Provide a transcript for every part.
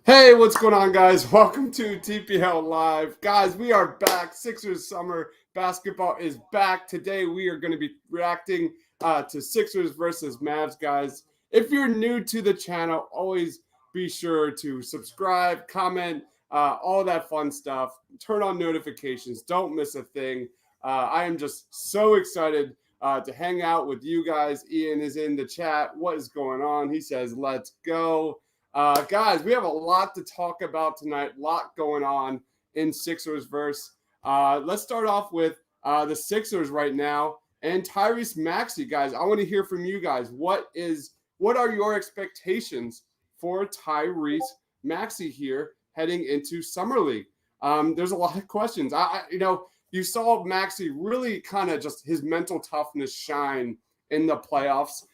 Hey, what's going on, guys? Welcome to TPL Live. Guys, we are back. Sixers summer basketball is back. Today, we are going to be reacting to Sixers versus Mavs, guys. If you're new to the channel, always be sure to subscribe, comment, all that fun stuff. Turn on notifications. Don't miss a thing. I am just so excited to hang out with you guys. Ian is in the chat. What is going on? He says, let's go. Guys, we have a lot to talk about tonight. A lot going on in Sixers verse. Let's start off with the Sixers right now and Tyrese Maxey, guys. I want to hear from you guys. What are your expectations for Tyrese Maxey here heading into Summer League? There's a lot of questions. You saw Maxey really kind of just his mental toughness shine in the playoffs.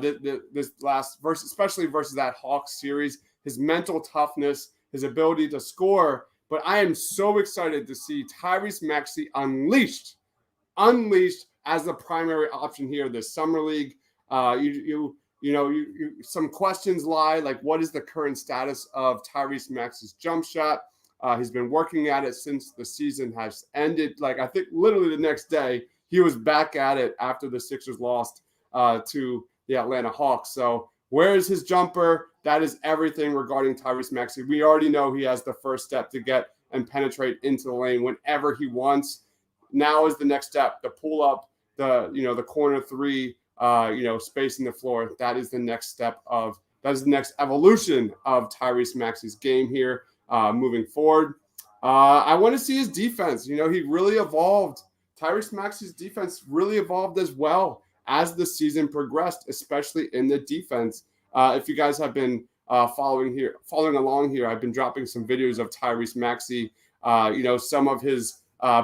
This last verse, especially versus that Hawks series, his mental toughness, his ability to score. But I am so excited to see Tyrese Maxey unleashed as the primary option here this summer league. Some questions lie, like what is the current status of Tyrese Maxey's jump shot? He's been working at it since the season has ended. Like I think literally the next day he was back at it after the Sixers lost to the Atlanta Hawks. So where is his jumper? That is everything regarding Tyrese Maxey. We already know he has the first step to get and penetrate into the lane whenever he wants. Now is the next step to pull up the corner three, spacing the floor. That is the next evolution of Tyrese Maxey's game here moving forward. I want to see his defense. He really evolved. Tyrese Maxey's defense really evolved as well as the season progressed, especially in the defense. If you guys have been following along here, I've been dropping some videos of Tyrese Maxey, some of his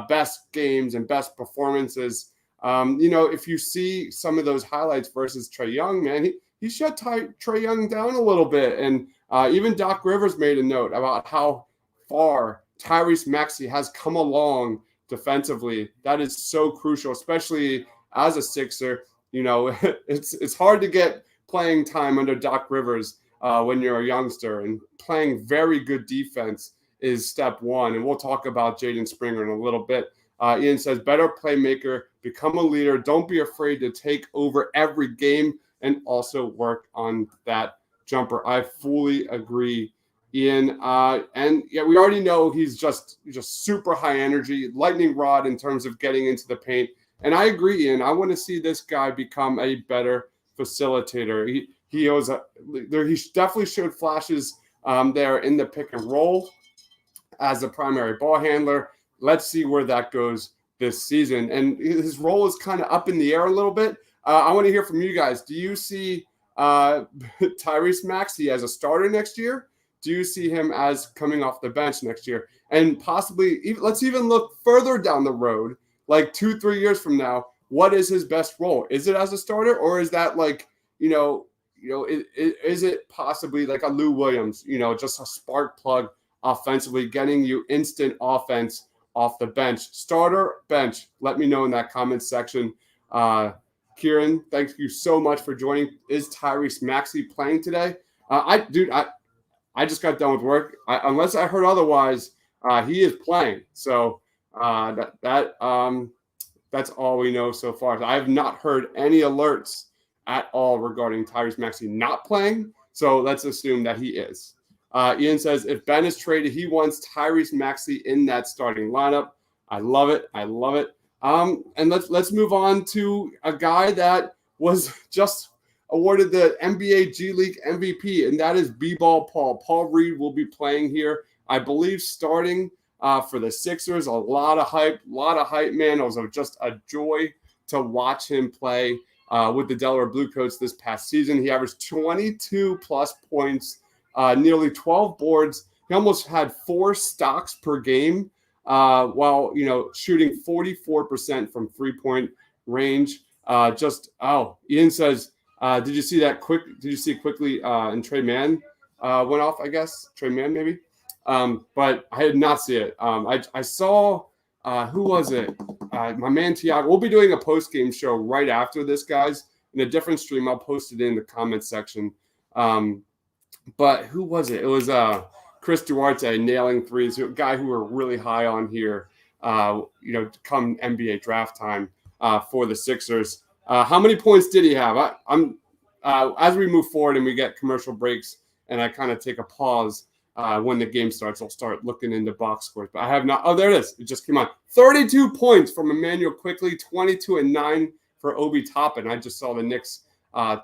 best games and best performances. If you see some of those highlights versus Trae Young, man, he shut Trae Young down a little bit. And even Doc Rivers made a note about how far Tyrese Maxey has come along defensively. That is so crucial, especially as a Sixer. It's hard to get playing time under Doc Rivers when you're a youngster, and playing very good defense is step one. And we'll talk about Jaden Springer in a little bit. Ian says, better playmaker, become a leader. Don't be afraid to take over every game and also work on that jumper. I fully agree, Ian. We already know he's just super high energy, lightning rod in terms of getting into the paint. And I agree, Ian. I want to see this guy become a better facilitator. He definitely showed flashes there in the pick and roll as a primary ball handler. Let's see where that goes this season. And his role is kind of up in the air a little bit. I want to hear from you guys. Do you see Tyrese Maxey as a starter next year? Do you see him as coming off the bench next year? And possibly, let's even look further down the road, like 2-3 years from now. What is his best role? Is it as a starter, or is that is it possibly like a Lou Williams, just a spark plug offensively, getting you instant offense off the bench? Starter, bench? Let me know in that comment section. Kieran, thank you so much for joining. Is Tyrese Maxey playing today? I just got done with work. Unless I heard otherwise, he is playing. So that's all we know so far. I have not heard any alerts at all regarding Tyrese Maxey not playing. So let's assume that he is. Ian says, if Ben is traded, he wants Tyrese Maxey in that starting lineup. I love it. And let's move on to a guy that was just awarded the NBA G League MVP, and that is B-Ball Paul. Paul Reed will be playing here, I believe, starting for the Sixers. A lot of hype, man. It was just a joy to watch him play with the Delaware Bluecoats this past season. He averaged 22 plus points, nearly 12 boards. He almost had 4 stocks per game, while shooting 44% from 3-point range. Ian says, did you see that quick? Did you see quickly? And Trey Mann went off, I guess. Trey Mann maybe. But I did not see it. I saw who was it? My man Tiago. We'll be doing a post-game show right after this, guys, in a different stream. I'll post it in the comment section. But who was it? It was Chris Duarte nailing threes, a guy who we're really high on here, come NBA draft time for the Sixers. How many points did he have? As we move forward and we get commercial breaks and I kind of take a pause when the game starts, I'll start looking into box scores. But I have not. Oh, there it is. It just came on. 32 points from Emmanuel Quickley, 22 and 9 for Obi Toppin. I just saw the Knicks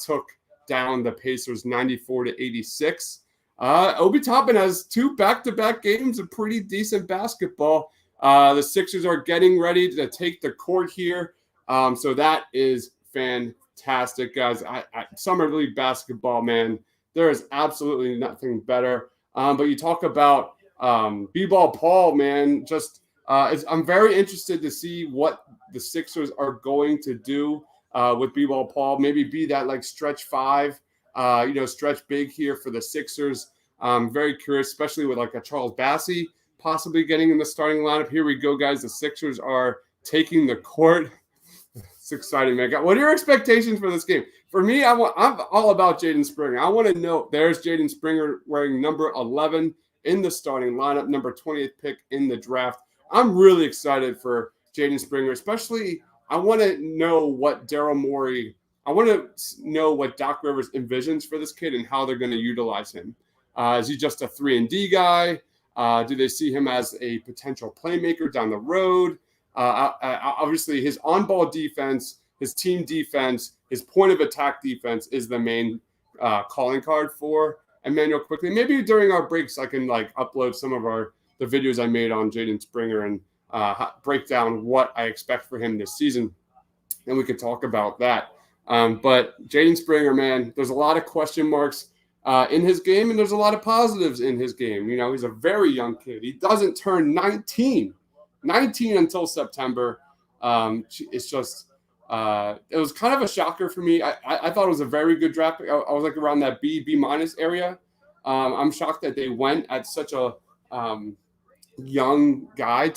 took down the Pacers 94-86. Obi Toppin has 2 back-to-back games of pretty decent basketball. The Sixers are getting ready to take the court here. So that is fantastic, guys. Summer League basketball, man, there is absolutely nothing better. But you talk about B-Ball Paul, man, I'm very interested to see what the Sixers are going to do with B-Ball Paul. Maybe be that like stretch 5, stretch big here for the Sixers. I'm very curious, especially with like a Charles Bassey possibly getting in the starting lineup. Here we go, guys. The Sixers are taking the court. It's exciting, man. What are your expectations for this game? For me, I'm all about Jaden Springer. I want to know, there's Jaden Springer wearing number 11 in the starting lineup, number 28th pick in the draft. I'm really excited for Jaden Springer, especially I want to know what Daryl Morey, I want to know what Doc Rivers envisions for this kid and how they're going to utilize him. Is he just a 3-and-D guy? Do they see him as a potential playmaker down the road? Obviously, his on-ball defense, his team defense, his point of attack defense is the main calling card for Emmanuel Quickley. Maybe during our breaks, I can upload some of the videos I made on Jaden Springer and break down what I expect for him this season, and we could talk about that. But Jaden Springer, man, there's a lot of question marks in his game, and there's a lot of positives in his game. He's a very young kid. He doesn't turn 19 until September. It's just it was kind of a shocker for me. I thought it was a very good draft pick. I was like around that B- area. I'm shocked that they went at such a young guy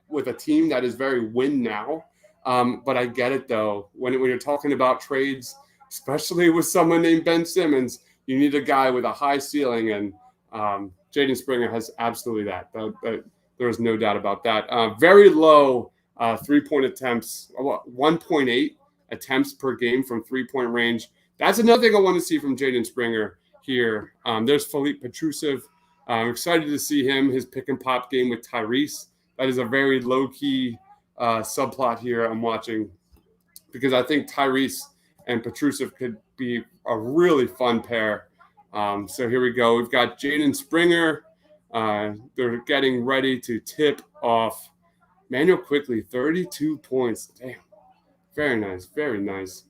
with a team that is very win now. But I get it, though. When you're talking about trades, especially with someone named Ben Simmons, you need a guy with a high ceiling, and Jaden Springer has absolutely that. There is no doubt about that. Very low three-point attempts, 1.8 attempts per game from three-point range. That's another thing I want to see from Jaden Springer here. There's Philippe Petrusev. I'm excited to see him, his pick-and-pop game with Tyrese. That is a very low-key subplot here I'm watching, because I think Tyrese and Petrusev could be a really fun pair. So here we go. We've got Jaden Springer. They're getting ready to tip off. Emmanuel Quickley, 32 points. Damn. Very nice. Very nice.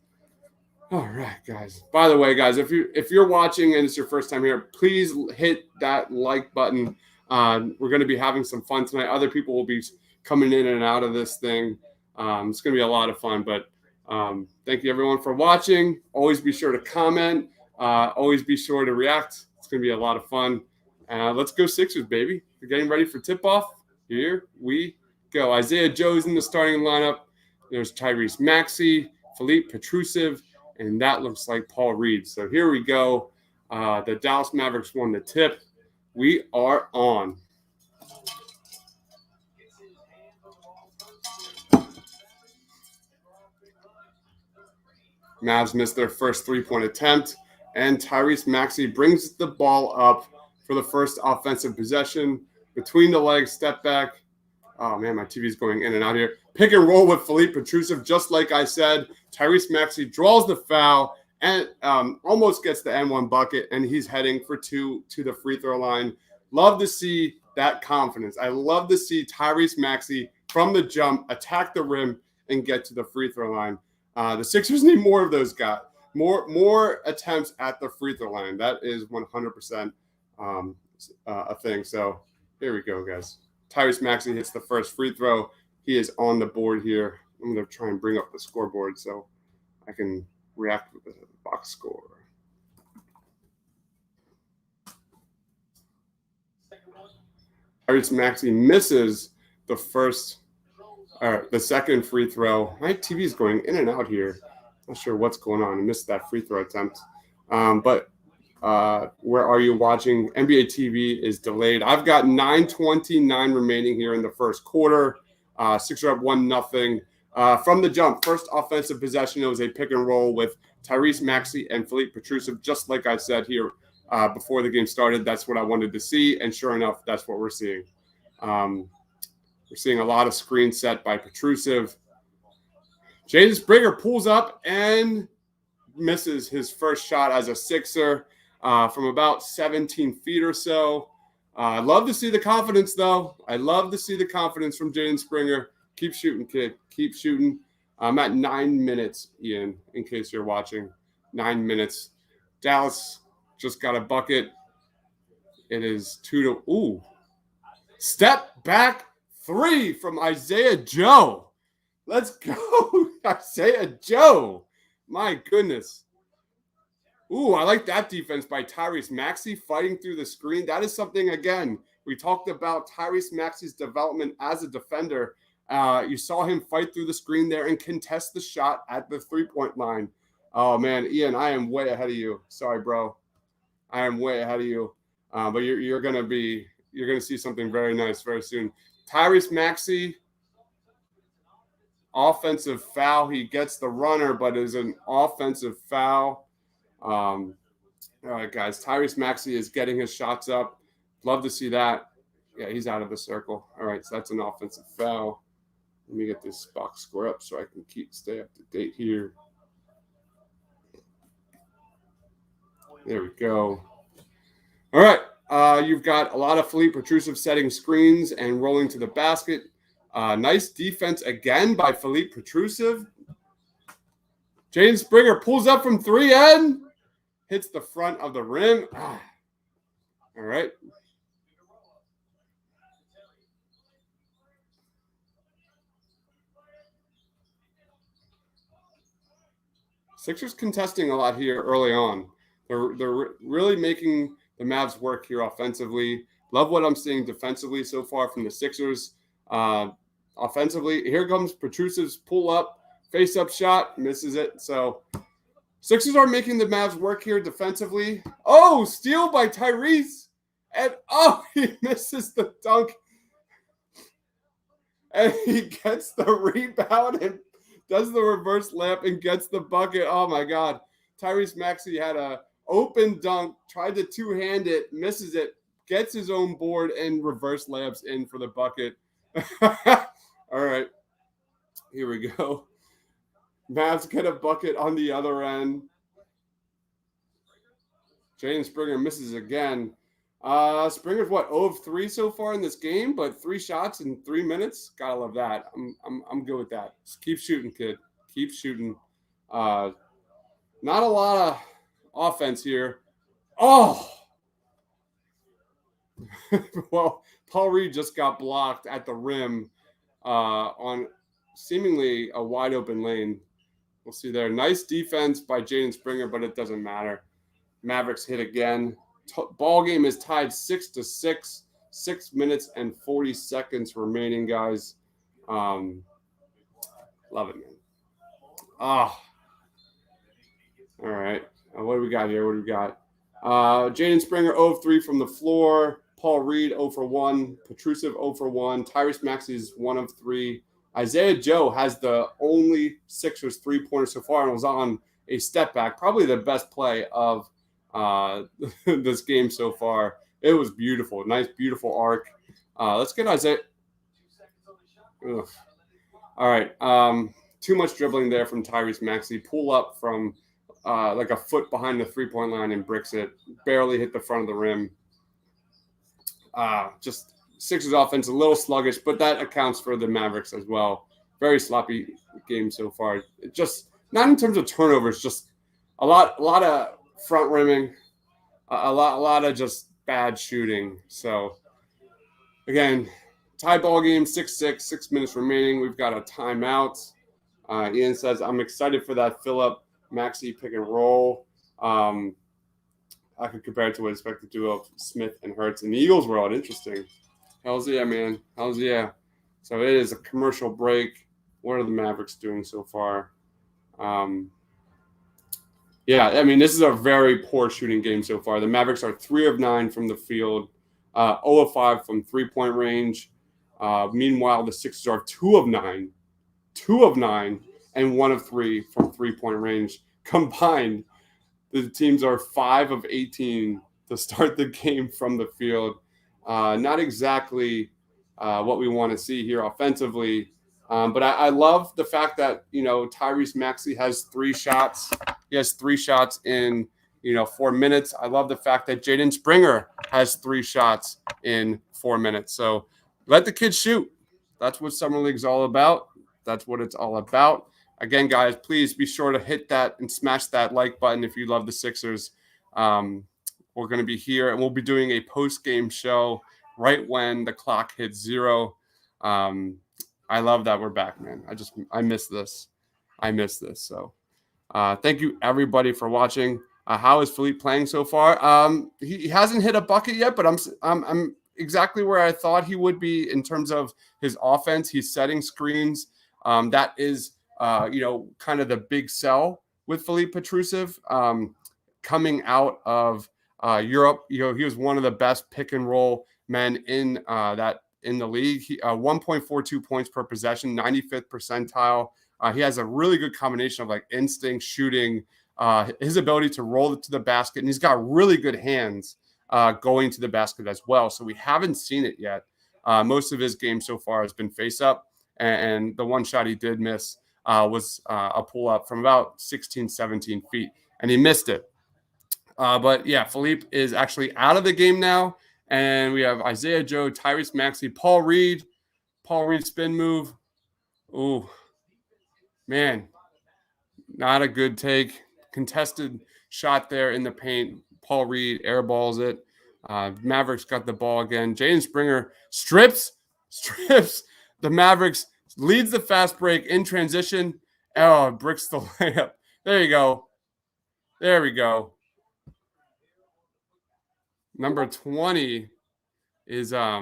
All right, guys. By the way, guys, if you're watching and it's your first time here, please hit that like button. We're going to be having some fun tonight. Other people will be coming in and out of this thing. It's going to be a lot of fun, but thank you, everyone, for watching. Always be sure to comment. Always be sure to react. It's going to be a lot of fun. Let's go Sixers, baby. We're getting ready for tip-off. Here we go. Isaiah Joe's in the starting lineup. There's Tyrese Maxey, Philippe Petrusev, and that looks like Paul Reed. So here we go. The Dallas Mavericks won the tip. We are on. Mavs missed their first three-point attempt, and Tyrese Maxey brings the ball up for the first offensive possession. Between the legs, step back. Oh, man, my TV's going in and out here. Pick and roll with Philippe Petrusev, just like I said. Tyrese Maxey draws the foul and almost gets the N1 bucket, and he's heading for 2 to the free throw line. Love to see that confidence. I love to see Tyrese Maxey from the jump attack the rim and get to the free throw line. The Sixers need more of those guys, more attempts at the free throw line. That is 100% a thing. So here we go, guys. Tyrese Maxey hits the first free throw. He is on the board here. I'm going to try and bring up the scoreboard so I can react with the box score. Tyrese Maxey misses the second free throw. My TV is going in and out here. Not sure what's going on. I missed that free throw attempt. But Where are you watching? NBA TV is delayed. I've got 9:29 remaining here in the first quarter. Sixers up 1-0. From the jump, first offensive possession, it was a pick and roll with Tyrese Maxey and Philippe Petrusev, just like I said here before the game started. That's what I wanted to see, and sure enough, that's what we're seeing. We're seeing a lot of screen set by Petrusev. Jaden Springer pulls up and misses his first shot as a Sixer from about 17 feet or so. I love to see the confidence, though. I love to see the confidence from Jaden Springer. Keep shooting, kid. Keep shooting. I'm at 9 minutes, Ian, in case you're watching. 9 minutes. Dallas just got a bucket. It is 2-. Ooh. Step back 3 from Isaiah Joe. Let's go, Isaiah Joe. My goodness. Ooh, I like that defense by Tyrese Maxey fighting through the screen. That is something, again, we talked about Tyrese Maxey's development as a defender. You saw him fight through the screen there and contest the shot at the three-point line. Oh, man, Ian, I am way ahead of you. Sorry, bro. I am way ahead of you. But you're going to see something very nice very soon. Tyrese Maxey, offensive foul. He gets the runner, but is an offensive foul. All right, guys. Tyrese Maxey is getting his shots up. Love to see that. Yeah, he's out of the circle. All right, so that's an offensive foul. Let me get this box score up so I can stay up to date here. There we go. All right, you've got a lot of Philippe Petrusev setting screens and rolling to the basket. Nice defense again by Philippe Petrusev. Jaden Springer pulls up from 3 and hits the front of the rim. All right. Sixers contesting a lot here early on. They're really making the Mavs work here offensively. Love what I'm seeing defensively so far from the Sixers. Offensively, here comes Petrusev's pull up, face up shot, misses it. So Sixers are making the Mavs work here defensively. Oh, steal by Tyrese. And he misses the dunk. And he gets the rebound and does the reverse layup and gets the bucket. Oh my God. Tyrese Maxey had a open dunk, tried to two-hand it, misses it, gets his own board, and reverse layups in for the bucket. All right. Here we go. Mavs get a bucket on the other end. Jaden Springer misses again. Springer's 0 of 3 so far in this game, but 3 shots in 3 minutes. Gotta love that. I'm good with that. Just keep shooting, kid. Keep shooting. Not a lot of offense here. Oh, well, Paul Reed just got blocked at the rim on seemingly a wide open lane. We'll see there. Nice defense by Jaden Springer, but it doesn't matter. Mavericks hit again. Ball game is tied 6-6. 6 minutes and 40 seconds remaining, guys. Love it, man. All right. What do we got here? Jaden Springer 0 of 3 from the floor. Paul Reed 0 for 1. Petrusev 0 for 1. Tyrese Maxey is 1 of 3. Isaiah Joe has the only Sixers three-pointer so far and was on a step back. Probably the best play of this game so far. It was beautiful. Nice, beautiful arc. Let's get Isaiah. Ugh. All right. Too much dribbling there from Tyrese Maxey. Pull up from like a foot behind the three-point line and bricks it. Barely hit the front of the rim. Just Sixers offense a little sluggish, but that accounts for the Mavericks as well. Very sloppy game so far. Just not in terms of turnovers, just a lot of front rimming, a lot of just bad shooting. So again, tie ball game, 6-6, 6 minutes remaining. We've got a timeout. Ian says, I'm excited for that Philip Maxey pick and roll. I could compare it to what I expected to do of Smith and Hurts in the Eagles world. Interesting. Hells yeah, man. Hells yeah. So it is a commercial break. What are the Mavericks doing so far? Yeah, I mean, this is a very poor shooting game so far. The Mavericks are 3 of 9 from the field, 0 of 5 from 3-point range. Meanwhile, the Sixers are 2 of 9, 2 of 9, and 1 of 3 from 3-point range. Combined, the teams are 5 of 18 to start the game from the field. Not exactly what we want to see here offensively. But I love the fact that, Tyrese Maxey has 3 shots. He has 3 shots in, 4 minutes. I love the fact that Jaden Springer has 3 shots in 4 minutes. So let the kids shoot. That's what Summer League's all about. That's what it's all about. Again, guys, please be sure to hit that and smash that like button if you love the Sixers. We're going to be here, and we'll be doing a post-game show right when the clock hits 0. I love that we're back, man. I miss this. So thank you, everybody, for watching. How is Philippe playing so far? He hasn't hit a bucket yet, but I'm exactly where I thought he would be in terms of his offense. He's setting screens. That is, kind of the big sell with Philippe Petrusev. Coming out of Europe, he was one of the best pick and roll men in the league. 1.42 points per possession, 95th percentile. He has a really good combination of like instinct, shooting, his ability to roll it to the basket, and he's got really good hands going to the basket as well. So we haven't seen it yet. Most of his game so far has been face up, and the one shot he did miss was a pull up from about 16, 17 feet, and he missed it. But yeah, Philippe is actually out of the game now. And we have Isaiah Joe, Tyrese Maxey, Paul Reed spin move. Ooh, man, not a good take. Contested shot there in the paint. Paul Reed airballs it. Mavericks got the ball again. Jaden Springer strips the Mavericks, leads the fast break in transition. Oh, bricks the layup. There you go. There we go. Number 20 is I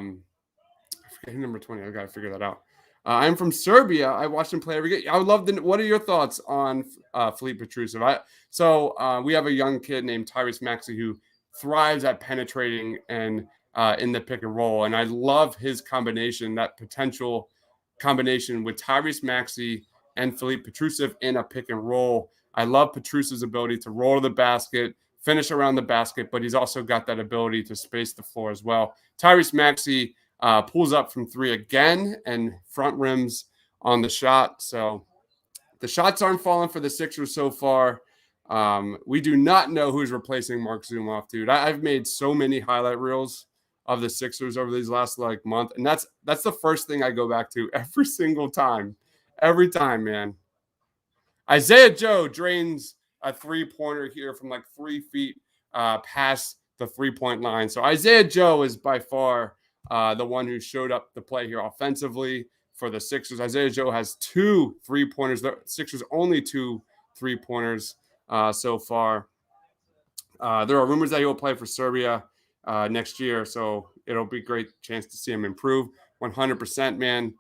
forget who number 20. I've got to figure that out. I'm from Serbia. I watched him play every game. I would love to. What are your thoughts on Philippe Petrusev? We have a young kid named Tyrese Maxey who thrives at penetrating and in the pick and roll, and I love his combination, that potential combination with Tyrese Maxey and Philippe Petrusev in a pick and roll. I love Petrusev's ability to roll to the basket, finish around the basket, but he's also got that ability to space the floor as well. Tyrese Maxey pulls up from 3 again and front rims on the shot. So the shots aren't falling for the Sixers so far. We do not know who's replacing Mark Zumoff, dude. I've made so many highlight reels of the Sixers over these last month, and that's the first thing I go back to every single time. Every time, man. Isaiah Joe drains a 3-pointer here from 3 feet past the 3-point line. So Isaiah Joe is by far the one who showed up to play here offensively for the Sixers. Isaiah Joe has 2 3-pointers. The Sixers only 2 3-pointers so far. There are rumors that he will play for Serbia next year, so it'll be a great chance to see him improve. 100%, man.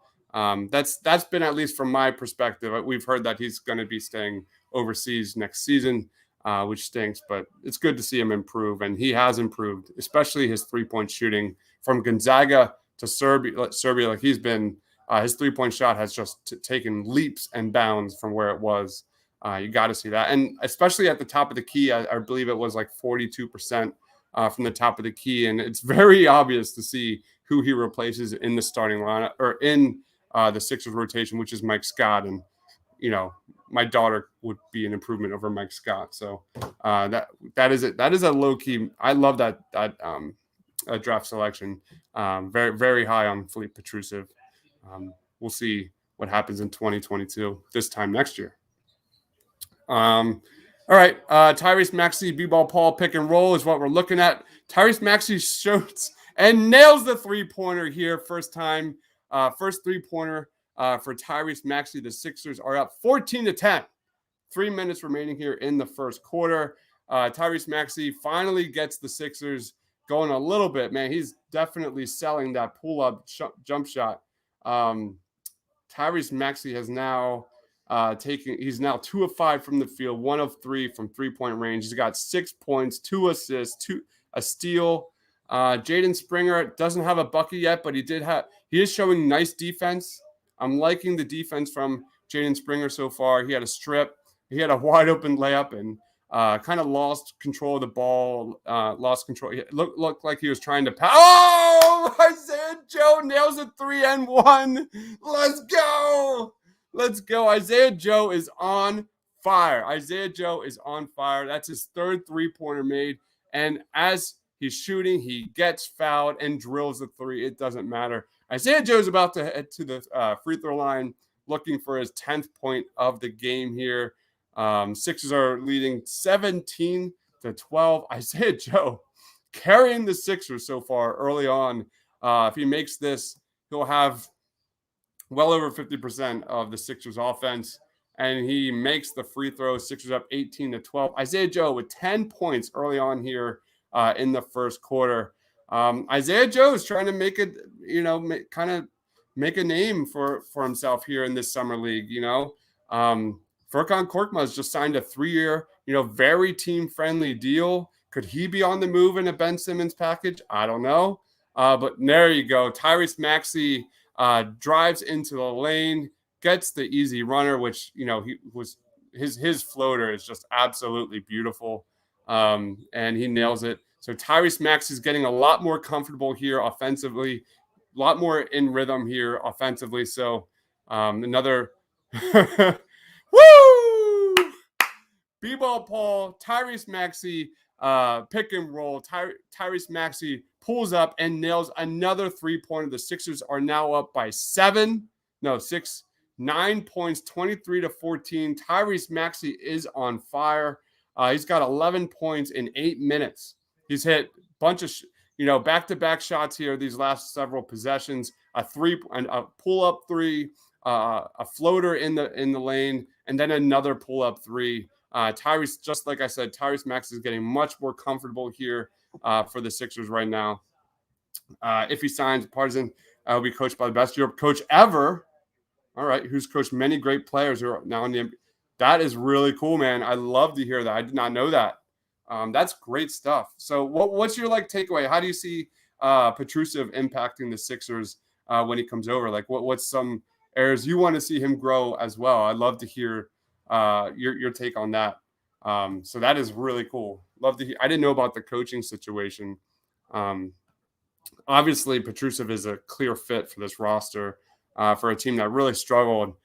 That's been, at least from my perspective, we've heard that he's going to be staying overseas next season, which stinks, but it's good to see him improve, and he has improved, especially his 3-point shooting from Gonzaga to Serbia. He's been his 3-point shot has just taken leaps and bounds from where it was. You got to see that, and especially at the top of the key, I believe it was 42% from the top of the key, and it's very obvious to see who he replaces in the starting lineup or in the Sixers rotation, which is Mike Scott. And, my daughter would be an improvement over Mike Scott. So that is it. That is a low key. I love that draft selection. Very, very high on Philippe Petrusev. We'll see what happens in 2022 this time next year. All right. Tyrese Maxey, B-ball Paul pick and roll is what we're looking at. Tyrese Maxey shoots and nails the 3-pointer here. First 3-pointer for Tyrese Maxey. The Sixers are up 14-10. 3 minutes remaining here in the first quarter. Tyrese Maxey finally gets the Sixers going a little bit, man. He's definitely selling that pull-up jump shot. Tyrese Maxey has now He's now 2 of 5 from the field, 1 of 3 from 3-point range. He's got 6 points, 2 assists, a steal. Jaden Springer doesn't have a bucket yet, but he is showing nice defense. I'm liking the defense from Jaden Springer so far. He had a strip, he had a wide open layup, and kind of lost control of the ball. Lost control. It looked like he was trying to pass. Oh, Isaiah Joe nails a 3-and-1. Let's go. Let's go. Isaiah Joe is on fire. Isaiah Joe is on fire. That's his third 3-pointer made. And as he's shooting, he gets fouled and drills the 3. It doesn't matter. Isaiah Joe is about to head to the free throw line, looking for his 10th point of the game here. Sixers are leading 17-12. Isaiah Joe carrying the Sixers so far early on. If he makes this, he'll have well over 50% of the Sixers offense, and he makes the free throws. Sixers up 18-12. Isaiah Joe with 10 points early on here in the first quarter. Isaiah Joe is trying to make it, kind of make a name for himself here in this summer league. Furkan Korkmaz just signed a 3-year, very team-friendly deal. Could he be on the move in a Ben Simmons package? I don't know. But there you go. Tyrese Maxey drives into the lane, gets the easy runner, which, his floater is just absolutely beautiful. And he nails it. So Tyrese Maxey is getting a lot more comfortable here offensively, a lot more in rhythm here offensively. So another woo! B-ball Paul, Tyrese Maxey, pick and roll. Tyrese Maxey pulls up and nails another 3-pointer. The Sixers are now up by 9 points, 23-14. Tyrese Maxey is on fire. He's got 11 points in 8 minutes. He's hit a bunch of, back-to-back shots here these last several possessions. A pull-up 3, a floater in the lane, and then another pull-up 3. Tyrese, just like I said, Tyrese Maxey is getting much more comfortable here for the Sixers right now. If he signs, Partisan will be coached by the best Europe coach ever. All right, who's coached many great players who are now in the NBA. That is really cool, man. I love to hear that. I did not know that. That's great stuff. So what's your takeaway? How do you see Petrusev impacting the Sixers when he comes over? What's some areas you want to see him grow as well? I'd love to hear your take on that. So that is really cool. Love to hear. I didn't know about the coaching situation. Obviously, Petrusev is a clear fit for this roster for a team that really struggled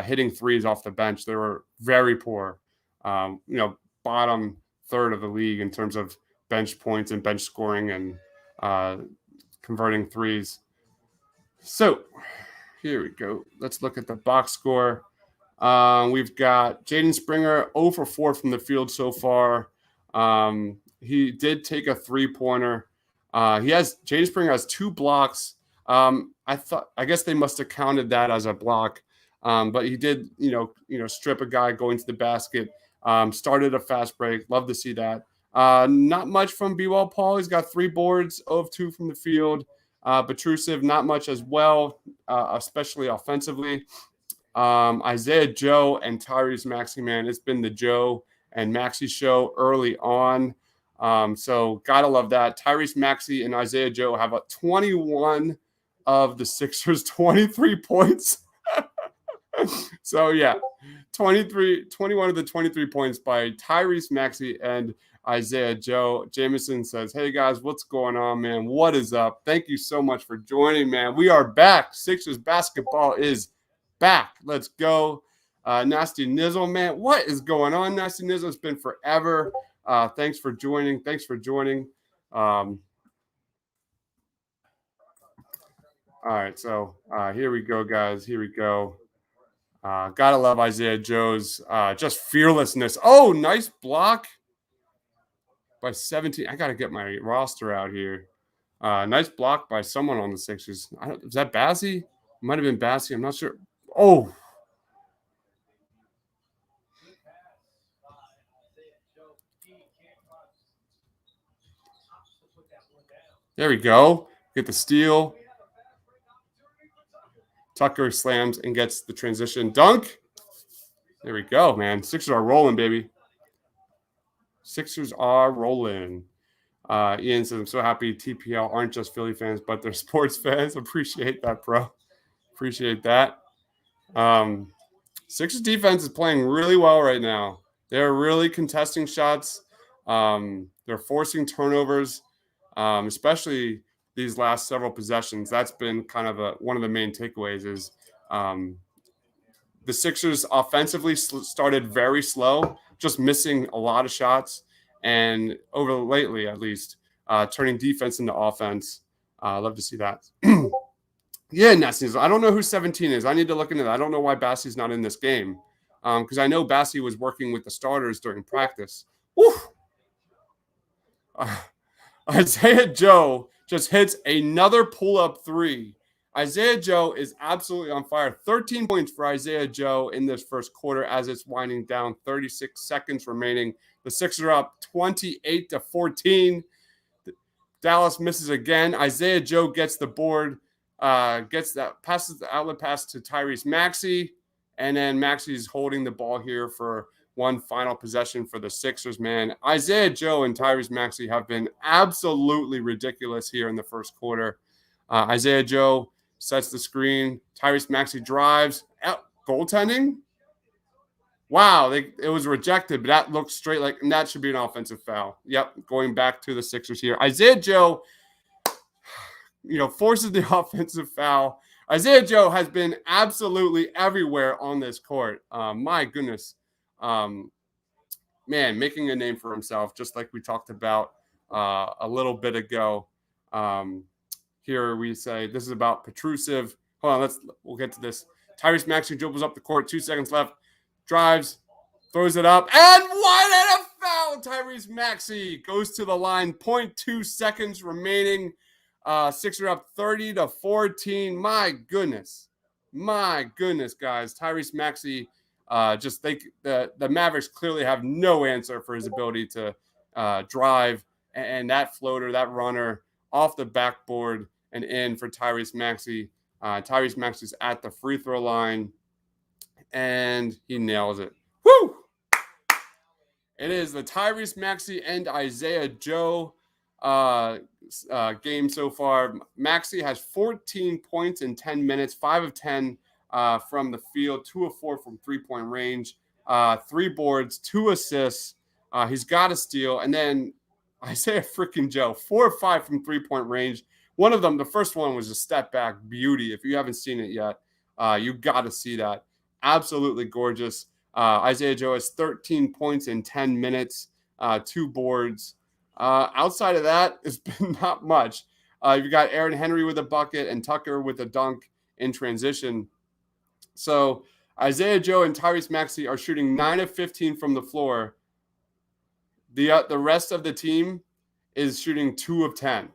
hitting threes off the bench. They were very poor, bottom third of the league in terms of bench points and bench scoring and converting threes. So here we go. Let's look at the box score. We've got Jaden Springer 0 for 4 from the field so far. He did take a 3-pointer. Jaden Springer has 2 blocks. I guess they must have counted that as a block. But he did, strip a guy going to the basket. Started a fast break. Love to see that. Not much from B-Wall Paul. He's got 3 boards, 0 of 2 from the field. Petrusev, not much as well, especially offensively. Isaiah Joe and Tyrese Maxey, man, it's been the Joe and Maxey show early on. So gotta love that. Tyrese Maxey and Isaiah Joe have 21 of the Sixers' 23 points. So yeah, 21 of the 23 points by Tyrese Maxey and Isaiah Joe. Jameson says, hey guys, what's going on, man? What is up? Thank you so much for joining, man. We are back. Sixers basketball is back. Let's go. Nasty Nizzle, man. What is going on, Nasty Nizzle? It's been forever. Thanks for joining. All right, so here we go, guys. Here we go. Gotta love Isaiah Joe's just fearlessness. Oh, nice block by 17. I gotta get my roster out here. Nice block by someone on the Sixers. Is that Bassey? Might have been Bassey. I'm not sure. Oh. There we go. Get the steal. Tucker slams and gets the transition dunk. There we go, man. Sixers are rolling, baby. Sixers are rolling. Ian says, I'm so happy TPL aren't just Philly fans, but they're sports fans. Appreciate that, bro. Appreciate that. Sixers defense is playing really well right now. They're really contesting shots. They're forcing turnovers, especially these last several possessions. That's been kind of one of the main takeaways is the Sixers offensively started very slow, just missing a lot of shots. And over lately, at least, turning defense into offense. I love to see that. Yeah, Nessie. I don't know who 17 is. I need to look into that. I don't know why Bassey's not in this game. Because I know Bassey was working with the starters during practice. Woo! Isaiah Joe just hits another pull-up three. Isaiah Joe is absolutely on fire. 13 points for Isaiah Joe in this first quarter as it's winding down. 36 seconds remaining. The Sixers are up 28-14. Dallas misses again. Isaiah Joe gets the board, passes the outlet pass to Tyrese Maxey, and then Maxey's holding the ball here for one final possession for the Sixers, man. Isaiah Joe and Tyrese Maxey have been absolutely ridiculous here in the first quarter. Isaiah Joe sets the screen. Tyrese Maxey drives. Goaltending? Wow, it was rejected, but that looks straight like, and that should be an offensive foul. Yep, going back to the Sixers here. Isaiah Joe, forces the offensive foul. Isaiah Joe has been absolutely everywhere on this court. My goodness. Man, making a name for himself, just like we talked about a little bit ago. Here we say this is about Petrusev. Hold on, we'll get to this. Tyrese Maxey dribbles up the court, 2 seconds left, drives, throws it up, and what a foul! Tyrese Maxey goes to the line, 0.2 seconds remaining. Sixers up 30-14. My goodness, guys. Tyrese Maxey. The Mavericks clearly have no answer for his ability to drive, and that floater, that runner off the backboard and in for Tyrese Maxey. Tyrese Maxey's at the free throw line, and he nails it. Woo! It is the Tyrese Maxey and Isaiah Joe game so far. Maxey has 14 points in 10 minutes, 5 of 10 from the field, 2 of 4 from three-point range, 3 boards, 2 assists. He's got a steal. And then Isaiah freaking Joe, 4 of 5 from three-point range. One of them, the first one was a step back beauty. If you haven't seen it yet, you got to see that. Absolutely gorgeous. Isaiah Joe has 13 points in 10 minutes, 2 boards. Outside of that, it's been not much. You've got Aaron Henry with a bucket and Tucker with a dunk in transition. So Isaiah Joe and Tyrese Maxey are shooting 9 of 15 from the floor. The rest of the team is shooting 2 of 10.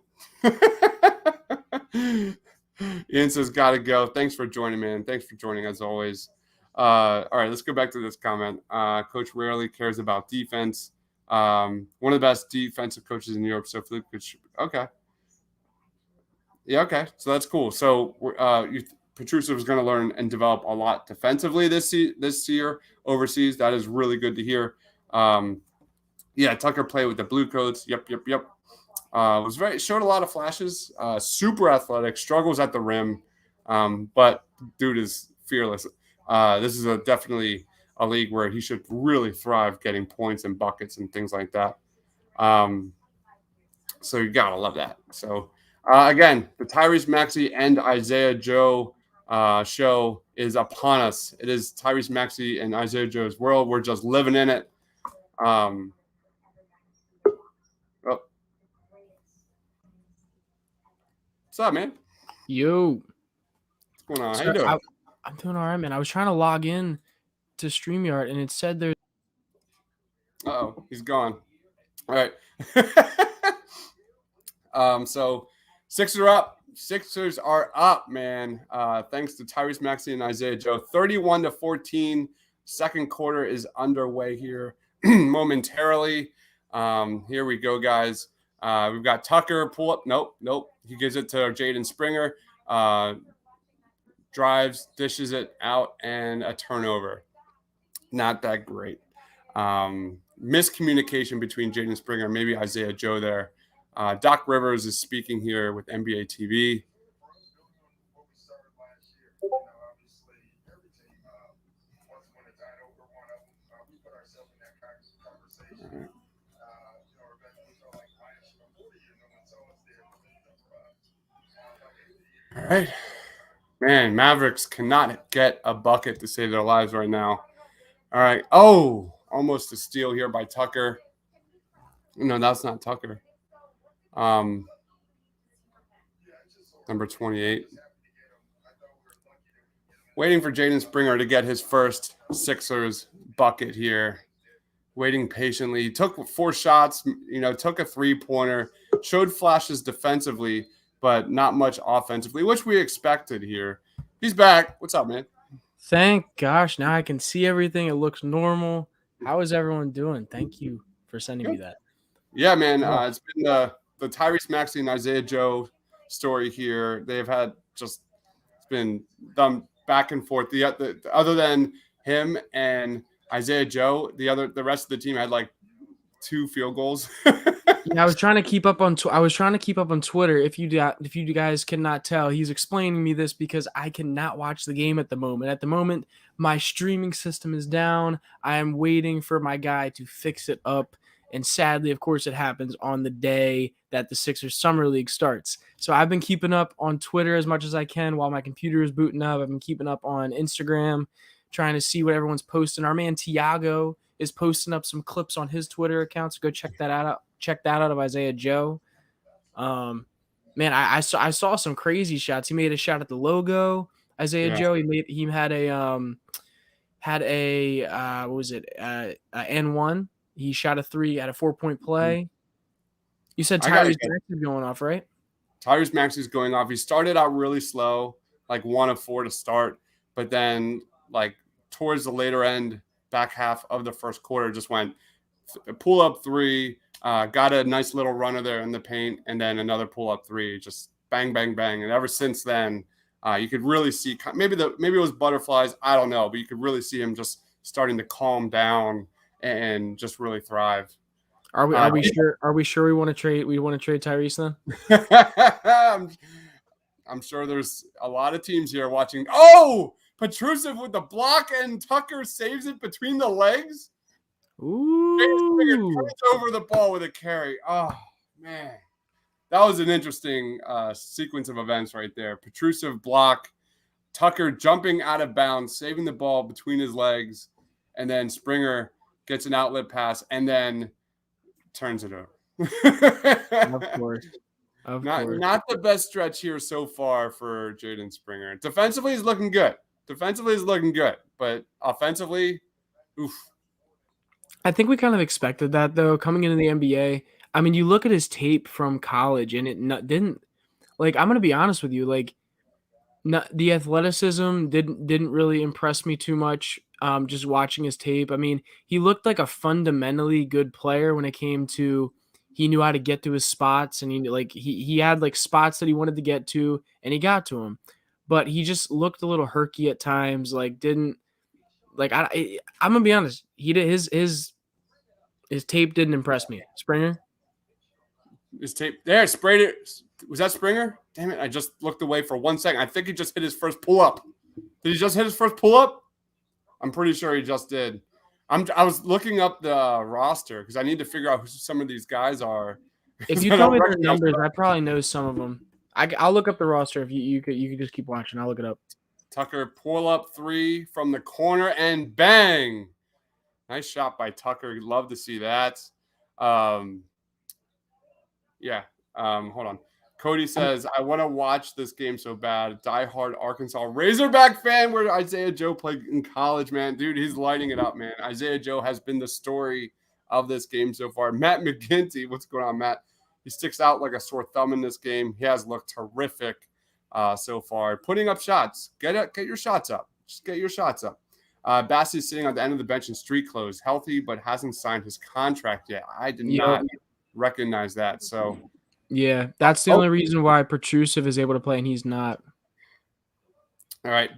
Ian says, gotta go. Thanks for joining, man. Thanks for joining as always. All right, let's go back to this comment. Coach rarely cares about defense. One of the best defensive coaches in Europe. So Philippe could okay. Yeah, okay. So that's cool. So Petrusev is going to learn and develop a lot defensively this year overseas. That is really good to hear. Yeah, Tucker played with the Blue Coats. Yep. Showed a lot of flashes. Super athletic, struggles at the rim, but dude is fearless. This is definitely a league where he should really thrive, getting points and buckets and things like that. So you gotta love that. So again, the Tyrese Maxey and Isaiah Joe show is upon us. It is Tyrese Maxey and Isaiah Joe's world. We're just living in it. What's up, man? Yo. What's going on? How you doing? I'm doing all right, man. I was trying to log in to StreamYard, and it said there's... Uh-oh, he's gone. All right. So Sixers are up, man. Thanks to Tyrese Maxey and Isaiah Joe. 31-14. Second quarter is underway here momentarily. Here we go, guys. We've got Tucker pull up. Nope. He gives it to Jaden Springer. Drives, dishes it out, and a turnover. not that great. Miscommunication between Jaden Springer, maybe Isaiah Joe there. Doc Rivers is speaking here with NBA TV. All right. Man, Mavericks cannot get a bucket to save their lives right now. All right. Oh, almost a steal here by Tucker. No, that's not Tucker. Number 28. Waiting for Jaden Springer to get his first Sixers bucket here. Waiting patiently. He took 4 shots, took a 3-pointer, showed flashes defensively, but not much offensively, which we expected here. He's back. What's up, man? Thank gosh. Now I can see everything. It looks normal. How is everyone doing? Thank you for sending me that. Yeah, man. It's been the Tyrese, Maxey, and Isaiah Joe story here. They've had it's been done back and forth. The other than him and Isaiah Joe, the rest of the team had like 2 field goals. Yeah, I was trying to keep up on Twitter. If you guys cannot tell, he's explaining me this because I cannot watch the game at the moment. At the moment, my streaming system is down. I am waiting for my guy to fix it up. And sadly, of course, it happens on the day that the Sixers Summer League starts. So I've been keeping up on Twitter as much as I can while my computer is booting up. I've been keeping up on Instagram, trying to see what everyone's posting. Our man Tiago is posting up some clips on his Twitter account, so go check that out. Check that out of Isaiah Joe. Man, I saw some crazy shots. He made a shot at the logo. Isaiah Joe. He had a what was it? N1. He shot a 3 at a 4-point play. You said Tyrese Maxey going off, right? Tyrese Maxey's going off. He started out really slow, like 1 of 4 to start, but then like towards the later end, back half of the first quarter, just went pull up 3, got a nice little runner there in the paint, and then another pull up 3, just bang, bang, bang. And ever since then, you could really see maybe it was butterflies, I don't know, but you could really see him just starting to calm down and just really thrive. Are we sure we want to trade Tyrese then? I'm sure there's a lot of teams here watching. Oh, Petrusev with the block and Tucker saves it between the legs. Ooh. Turns over the ball with a carry. Oh man, that was an interesting sequence of events right there. Petrusev block, Tucker jumping out of bounds, saving the ball between his legs, and then Springer gets an outlet pass and then turns it over. Of course. Not the best stretch here so far for Jaden Springer. Defensively, he's looking good. But offensively, oof. I think we kind of expected that, though, coming into the NBA. I mean, you look at his tape from college, and it didn't – like, I'm going to be honest with you. Like, the athleticism didn't really impress me too much just watching his tape. I mean, he looked like a fundamentally good player when it came to he knew how to get to his spots, and he had like spots that he wanted to get to, and he got to them. But he just looked a little herky at times. Like I'm gonna be honest. He did his tape didn't impress me. Springer. His tape there sprayed it. Was that Springer? Damn it! I just looked away for 1 second. I think he just hit his first pull up. Did he just hit his first pull up? I'm pretty sure he just did. I was looking up the roster because I need to figure out who some of these guys are. If you tell me their numbers, I probably know some of them. I'll look up the roster if you could just keep watching. I'll look it up. Tucker pull up 3 from the corner and bang. Nice shot by Tucker. Love to see that. Hold on. Cody says, I want to watch this game so bad. Die-hard Arkansas Razorback fan where Isaiah Joe played in college, man. Dude, he's lighting it up, man. Isaiah Joe has been the story of this game so far. Matt McGinty, what's going on, Matt? He sticks out like a sore thumb in this game. He has looked terrific so far. Putting up shots. Get your shots up. Just get your shots up. Bassey's sitting on the end of the bench in street clothes, healthy, but hasn't signed his contract yet. I did not recognize that. So, yeah, that's the only reason why Petrusev is able to play and he's not. All right,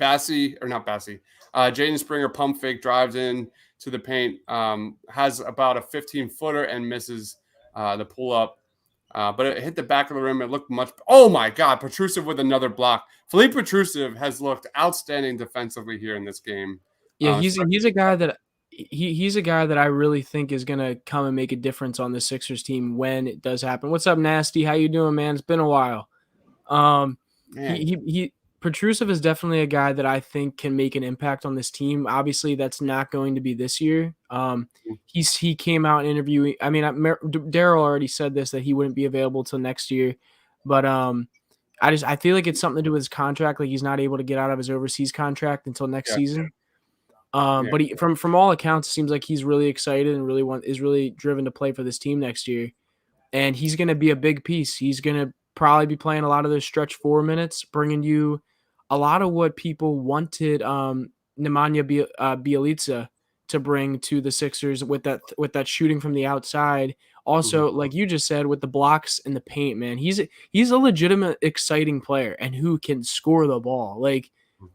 Jaden Springer pump fake, drives in to the paint, has about a 15-footer and misses the pull up. But it hit the back of the rim. It looked much. Oh my God! Petrusev with another block. Philippe Petrusev has looked outstanding defensively here in this game. Yeah, he's a guy that he's a guy that I really think is gonna come and make a difference on the Sixers team when it does happen. What's up, Nasty? How you doing, man? It's been a while. Man, He Petrusev is definitely a guy that I think can make an impact on this team. Obviously, that's not going to be this year. He came out interviewing. I mean, Daryl already said this that he wouldn't be available till next year, but I feel like it's something to do with his contract. Like he's not able to get out of his overseas contract until next season. But from all accounts, it seems like he's really excited and is really driven to play for this team next year. And he's going to be a big piece. He's going to probably be playing a lot of those stretch 4 minutes, bringing you a lot of what people wanted Nemanja Bjelica to bring to the Sixers with that shooting from the outside. Also, like you just said, with the blocks and the paint, man, he's a legitimate, exciting player and who can score the ball. Like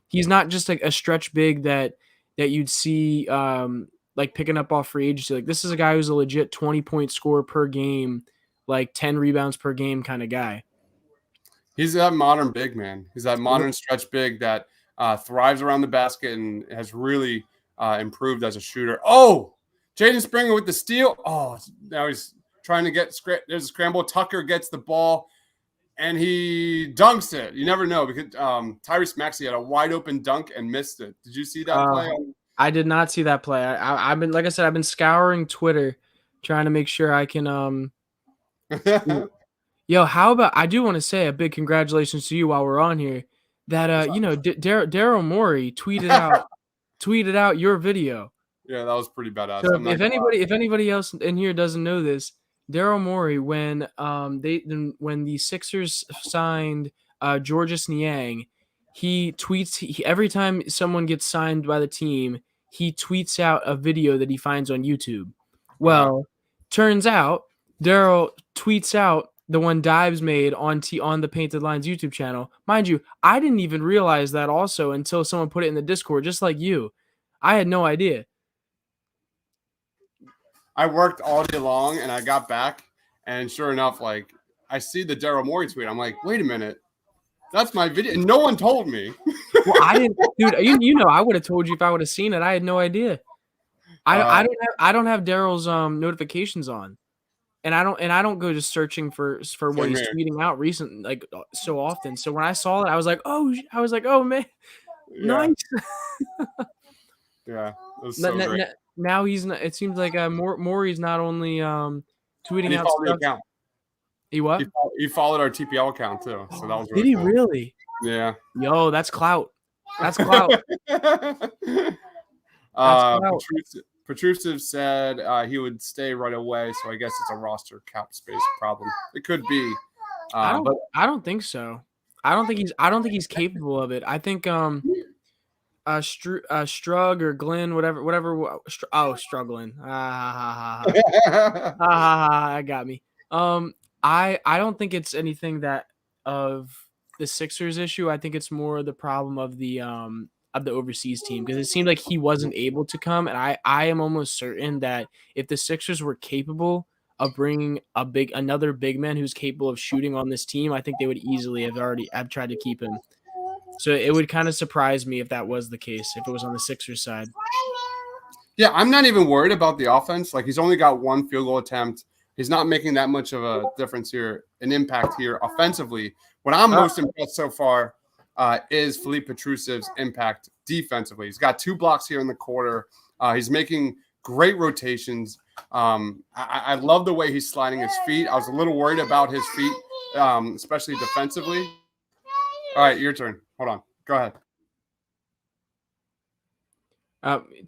he's not just like a stretch big that you'd see like picking up off free agency. Like this is a guy who's a legit 20-point scorer per game, like 10 rebounds per game kind of guy. He's that modern big man. He's that modern stretch big that thrives around the basket and has really improved as a shooter. Oh, Jaden Springer with the steal. Oh, now he's trying to get there's a scramble. Tucker gets the ball and he dunks it. You never know because Tyrese Maxey had a wide open dunk and missed it. Did you see that play? I did not see that play. I've been, like I said, I've been scouring Twitter trying to make sure I can Yo, how about I do want to say a big congratulations to you while we're on here that Daryl Morey tweeted out your video. Yeah, that was pretty badass. So if anybody else in here doesn't know this, Daryl Morey when the Sixers signed Georges Niang, he tweets every time someone gets signed by the team, he tweets out a video that he finds on YouTube. Well, turns out Daryl tweets out the one Dives made on the Painted Lines YouTube channel. Mind you, I didn't even realize that also until someone put it in the Discord, just like you. I had no idea. I worked all day long and I got back, and sure enough, like I see the Daryl Morey tweet. I'm like, wait a minute, that's my video. And no one told me. Well, I didn't, dude. I would have told you if I would have seen it. I had no idea. I don't have Daryl's notifications on. And I don't go just searching for what he's tweeting out recent like so often. So when I saw it, I was like, oh man, nice. Yeah, it was so great. Now he's not. It seems like Morey's not only tweeting out stuff. Account. He what? He followed our TPL account too. So that was really Did he cool. really? Yeah. Yo, that's clout. That's clout. Petrusev said he would stay right away, so I guess it's a roster cap space problem. It could be. I don't think so. I don't think he's capable of it. I think Strug or Glenn, whatever. Struggling. I got me. I don't think it's anything that of the Sixers issue. I think it's more the problem of the overseas team because it seemed like he wasn't able to come, and I am almost certain that if the Sixers were capable of bringing another big man who's capable of shooting on this team, I think they would easily have tried to keep him. So it would kind of surprise me if that was the case, if it was on the Sixers side. Yeah, I'm not even worried about the offense. Like he's only got one field goal attempt. He's not making that much of a difference here, an impact here offensively. What I'm most impressed so far is Philippe Petrusev's impact defensively. He's got 2 blocks here in the quarter. He's making great rotations. I love the way he's sliding his feet. I was a little worried about his feet, especially defensively. All right, your turn. Hold on. Go ahead.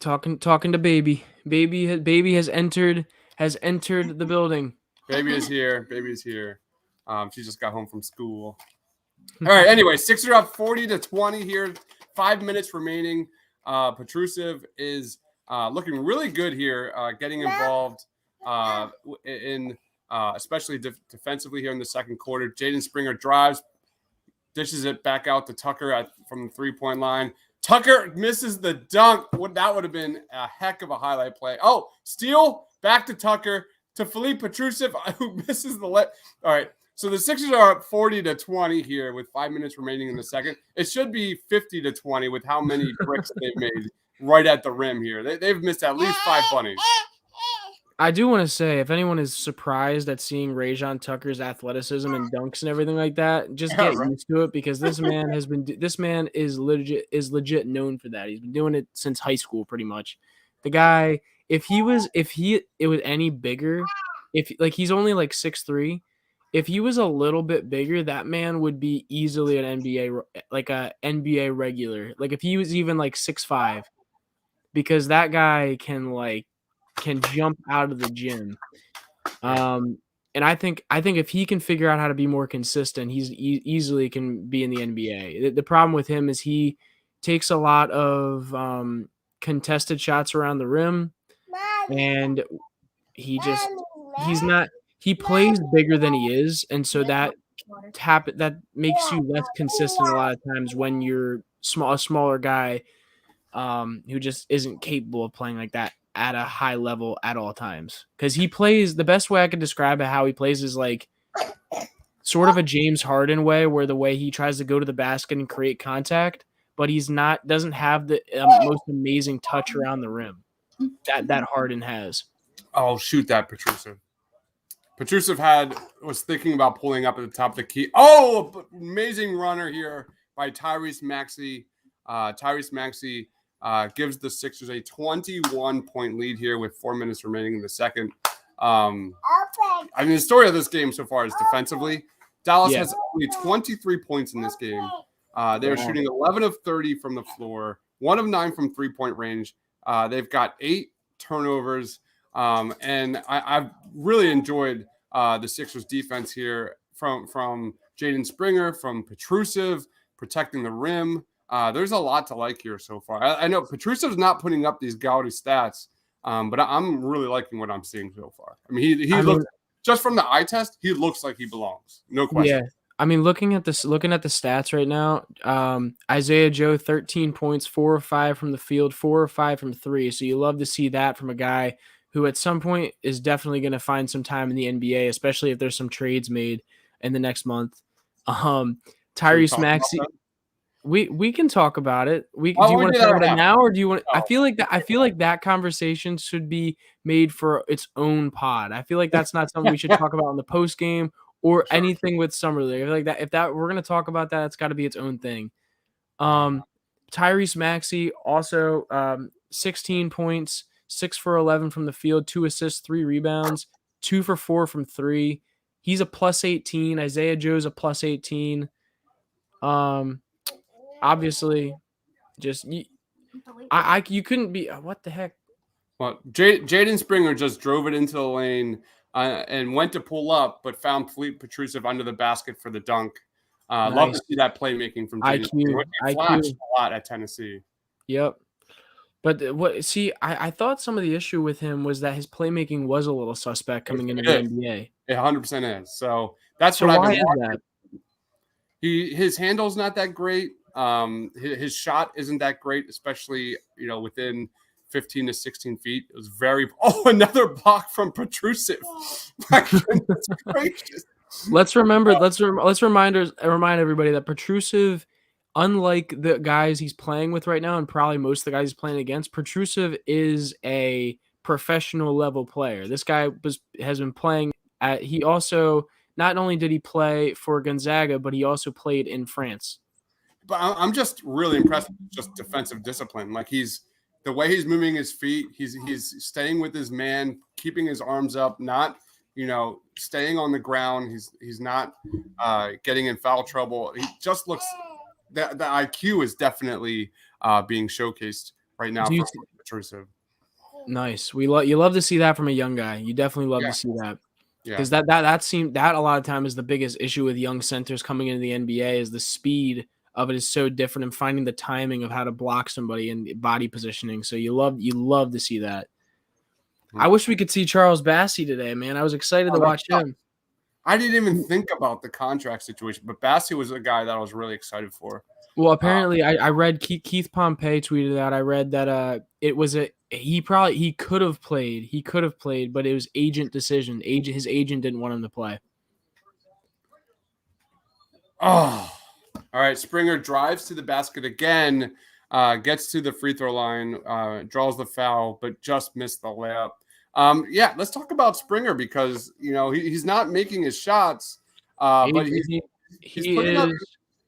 Talking to baby. Baby has entered the building. Baby is here. She just got home from school. All right. Anyway, Sixers up 40-20 here. 5 minutes remaining. Petrusev is looking really good here, getting involved in especially defensively here in the second quarter. Jaden Springer drives, dishes it back out to Tucker from the 3-point line. Tucker misses the dunk. That would have been a heck of a highlight play. Oh, steal, back to Tucker, to Filip Petrusev, who misses the let. All right, so the Sixers are up 40-20 here with 5 minutes remaining in the second. It should be 50-20 with how many bricks they've made right at the rim here. They've missed at least 5 bunnies. I do want to say, if anyone is surprised at seeing Rajon Tucker's athleticism and dunks and everything like that, just get used to it, because this man is legit known for that. He's been doing it since high school, pretty much. The guy, it was any bigger, he's only like 6'3", if he was a little bit bigger, that man would be easily an NBA regular. Like if he was even like 6'5", because that guy can jump out of the gym. And I think if he can figure out how to be more consistent, he's easily can be in the NBA. The problem with him is he takes a lot of contested shots around the rim, and he plays bigger than he is, and so that makes you less consistent a lot of times when you're a smaller guy who just isn't capable of playing like that at a high level at all times. Because he plays, the best way I could describe it, how he plays is like sort of a James Harden way, where the way he tries to go to the basket and create contact, but doesn't have the most amazing touch around the rim that Harden has. Oh, shoot that, Petrusev. Petrusev was thinking about pulling up at the top of the key. Oh, amazing runner here by Tyrese Maxey. Tyrese Maxey gives the Sixers a 21-point lead here with 4 minutes remaining in the second. The story of this game so far is defensively. Dallas has only 23 points in this game. They're shooting 11 of 30 from the floor, 1 of 9 from three-point range. They've got 8 turnovers. And I've really enjoyed the Sixers defense here from Jaden Springer, from Petrusev, protecting the rim. There's a lot to like here so far. I know Petrusev's not putting up these gaudy stats, but I'm really liking what I'm seeing so far. I mean, he looks, just from the eye test, he looks like he belongs. No question. Yeah. I mean, looking at the stats right now, Isaiah Joe, 13 points, 4 or 5 from the field, 4 or 5 from 3. So you love to see that from a guy who at some point is definitely going to find some time in the NBA, especially if there's some trades made in the next month. Tyrese Maxey. We can talk about it. Do you want to talk about it now, or do you want? I feel like that conversation should be made for its own pod. I feel like that's not something we should talk about in the post game or anything with Summer League. I feel like that if we're gonna talk about that, it's got to be its own thing. Tyrese Maxey also 16 points, 6 for 11 from the field, 2 assists, 3 rebounds, 2 for 4 from 3. He's a plus 18. Isaiah Joe's a plus 18. Obviously, just you couldn't be what the heck. Well, Jaden Springer just drove it into the lane and went to pull up, but found Filip Petrusev under the basket for the dunk. Nice. Love to see that playmaking from Jaden Springer. He flashed a lot at Tennessee. Yep. But I thought some of the issue with him was that his playmaking was a little suspect coming into the NBA. It 100% is. So that's what I've been watching. His handle's not that great. His shot isn't that great, especially within 15 to 16 feet. It was another block from Petrusev. Let's remind everybody that Petrusev, unlike the guys he's playing with right now, and probably most of the guys he's playing against, Petrusev is a professional level player. This guy has been playing at. He also not only did he play for Gonzaga, but he also played in France. But I'm just really impressed with just defensive discipline. Like the way he's moving his feet, he's staying with his man, keeping his arms up, not staying on the ground. He's not getting in foul trouble. He just looks the IQ is definitely being showcased right now for Petrusev. Nice. You love to see that from a young guy. You definitely love to see that. Because that a lot of time is the biggest issue with young centers coming into the NBA is the speed of it is so different and finding the timing of how to block somebody and body positioning. So you love to see that. I wish we could see Charles Bassey today, man. I was excited to watch him. I didn't even think about the contract situation, but Bassey was a guy that I was really excited for. Well, apparently, I read Keith Pompey tweeted out. I read that he could have played, but it was agent decision. His agent didn't want him to play. Oh, all right. Springer drives to the basket again, gets to the free throw line, draws the foul, but just missed the layup. Yeah, let's talk about Springer because he's not making his shots, but he's putting up.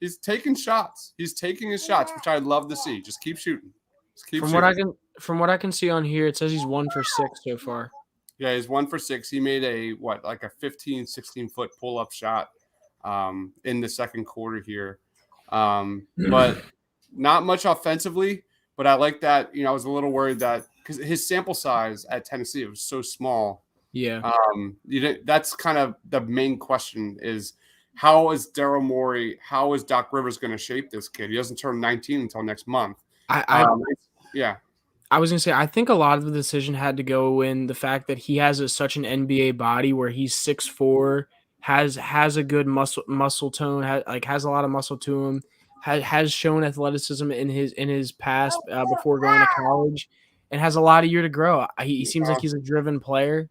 He's taking shots. He's taking his shots, which I'd love to see. Just keep shooting. From what I can see on here, it says he's 1 for 6 so far. Yeah, he's 1 for 6. He made a 15, 16-foot pull-up shot in the second quarter here. But not much offensively. But I like that. I was a little worried that because his sample size at Tennessee was so small. Yeah. That's kind of the main question is how is Daryl Morey, how is Doc Rivers going to shape this kid? He doesn't turn 19 until next month. Yeah. I was going to say, I think a lot of the decision had to go in the fact that he has such an NBA body where he's 6'4", has a good muscle tone, has a lot of muscle to him, has shown athleticism in his past before going to college, and has a lot of year to grow. He seems like he's a driven player.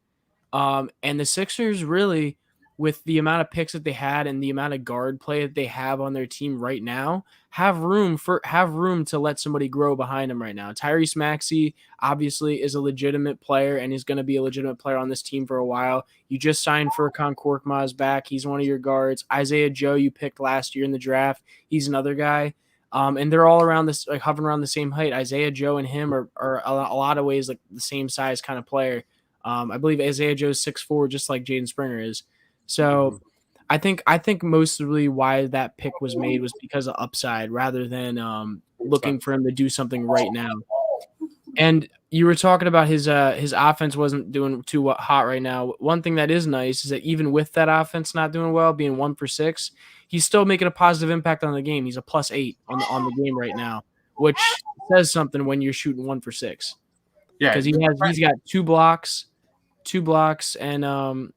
And the Sixers really, with the amount of picks that they had and the amount of guard play that they have on their team right now, have room to let somebody grow behind them right now. Tyrese Maxey obviously is a legitimate player and is going to be a legitimate player on this team for a while. You just signed Furkan Korkmaz back. He's one of your guards. Isaiah Joe you picked last year in the draft. He's another guy. And they're all around this, like hovering around the same height. Isaiah Joe and him are a lot of ways like the same size kind of player. I believe Isaiah Joe's 6'4", just like Jaden Springer is. So I think mostly why that pick was made was because of upside rather than looking for him to do something right now. And you were talking about his offense wasn't doing too hot right now. One thing that is nice is that even with that offense not doing well, being 1 for 6, he's still making a positive impact on the game. He's a +8 on the game right now, which says something when you're shooting 1 for 6. Yeah, because he's got 2 blocks, and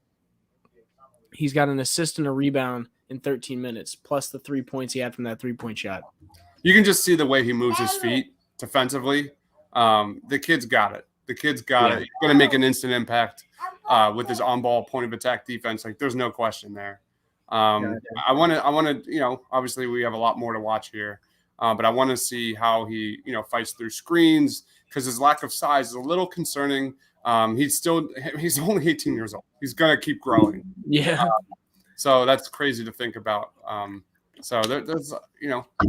he's got an assist and a rebound in 13 minutes, plus the 3 points he had from that 3-point shot. You can just see the way he moves his feet defensively. The kid's got it. He's going to make an instant impact with his on-ball point of attack defense. Like there's no question there. I want to, obviously we have a lot more to watch here, but I want to see how he, fights through screens because his lack of size is a little concerning. He's only 18 years old. He's going to keep growing. Yeah. So that's crazy to think about. So there's,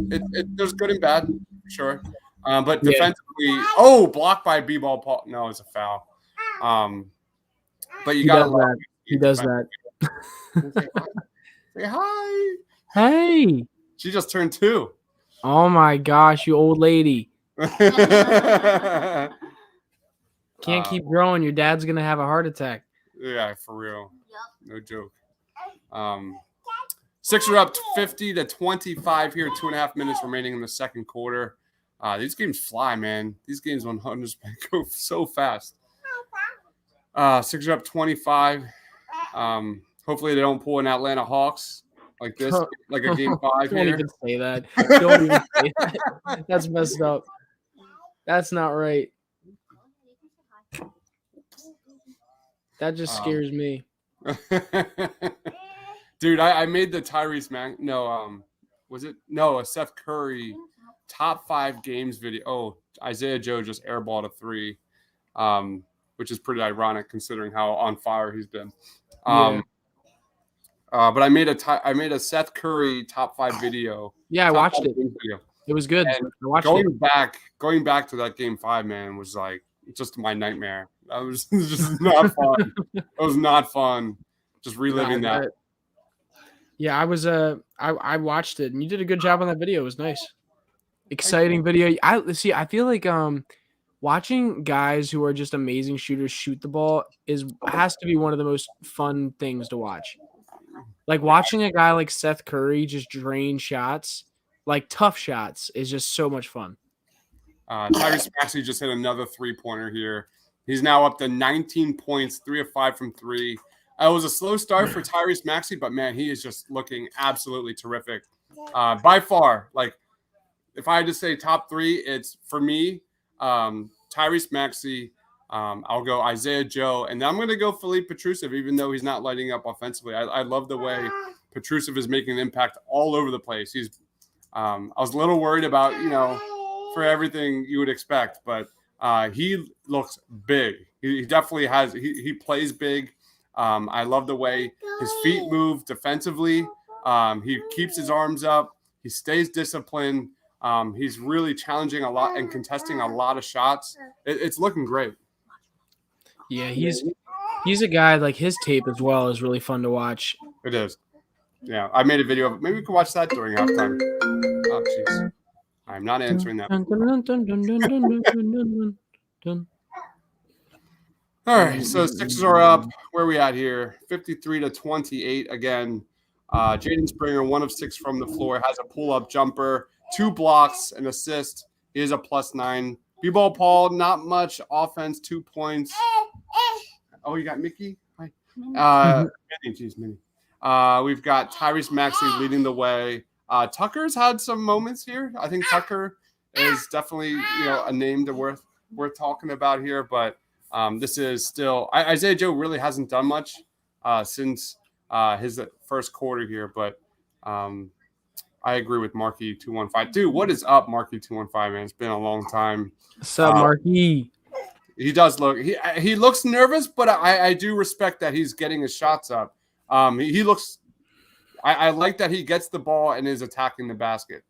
there's good and bad, sure. But defensively, blocked by B-ball Paul. No, it's a foul. But you got to. He does that. Say hi. Hey. She just turned 2. Oh my gosh, you old lady. Can't keep growing. Your dad's going to have a heart attack. Yeah, for real. No joke. Sixers are up 50-25 here. 2.5 minutes remaining in the second quarter. These games fly, man. These games 100 go so fast. Sixers are up 25. Hopefully they don't pull an Atlanta Hawks like this, like a game 5 Don't here. even say that. Don't even say that. That's messed up. That's not right. That just scares me. Dude, I made the Tyrese a Seth Curry top 5 games video. Oh, Isaiah Joe just airballed a 3, which is pretty ironic considering how on fire he's been. But I made a Seth Curry top 5 video. Yeah, I watched it. Video. It was good. Going back to that game 5, man, was like just my nightmare. That was just not fun. It was not fun. Just reliving that. Yeah, I watched it, and you did a good job on that video. It was nice. Exciting video. I feel like watching guys who are just amazing shooters shoot the ball has to be one of the most fun things to watch. Like watching a guy like Seth Curry just drain shots, like tough shots, is just so much fun. Tyrese Maxey just hit another 3-pointer here. He's now up to 19 points, 3 of 5 from 3. It was a slow start for Tyrese Maxey, but man, he is just looking absolutely terrific. By far, like if I had to say top 3, it's for me, Tyrese Maxey. I'll go Isaiah Joe, and then I'm going to go Philippe Petrusev, even though he's not lighting up offensively. I love the way Petrusev is making an impact all over the place. I was a little worried about, for everything you would expect, but he looks big. He definitely has. He plays big. I love the way his feet move defensively. He keeps his arms up. He stays disciplined. He's really challenging a lot and contesting a lot of shots. It's looking great. Yeah, he's a guy, like his tape as well is really fun to watch. It is. Yeah, I made a video of it. Maybe we could watch that during halftime. Oh, jeez. I'm not answering that. All right, so Sixers are up. Where are we at here? 53-28 again. Jaden Springer, 1 of 6 from the floor, has a pull-up jumper, 2 blocks, an assist. He is a +9. B-ball Paul, not much offense, 2 points. Oh, you got Mickey? Hi. Minnie, geez, Minnie. We've got Tyrese Maxey leading the way. Tucker's had some moments here. I think Tucker is definitely, a name to worth talking about here. But this is still Isaiah Joe really hasn't done much since his first quarter here. But I agree with Marky 215. Dude, what is up, Marky 215? Man, it's been a long time. What's up, Marky? He does look. He looks nervous, but I do respect that he's getting his shots up. He looks. I like that he gets the ball and is attacking the basket.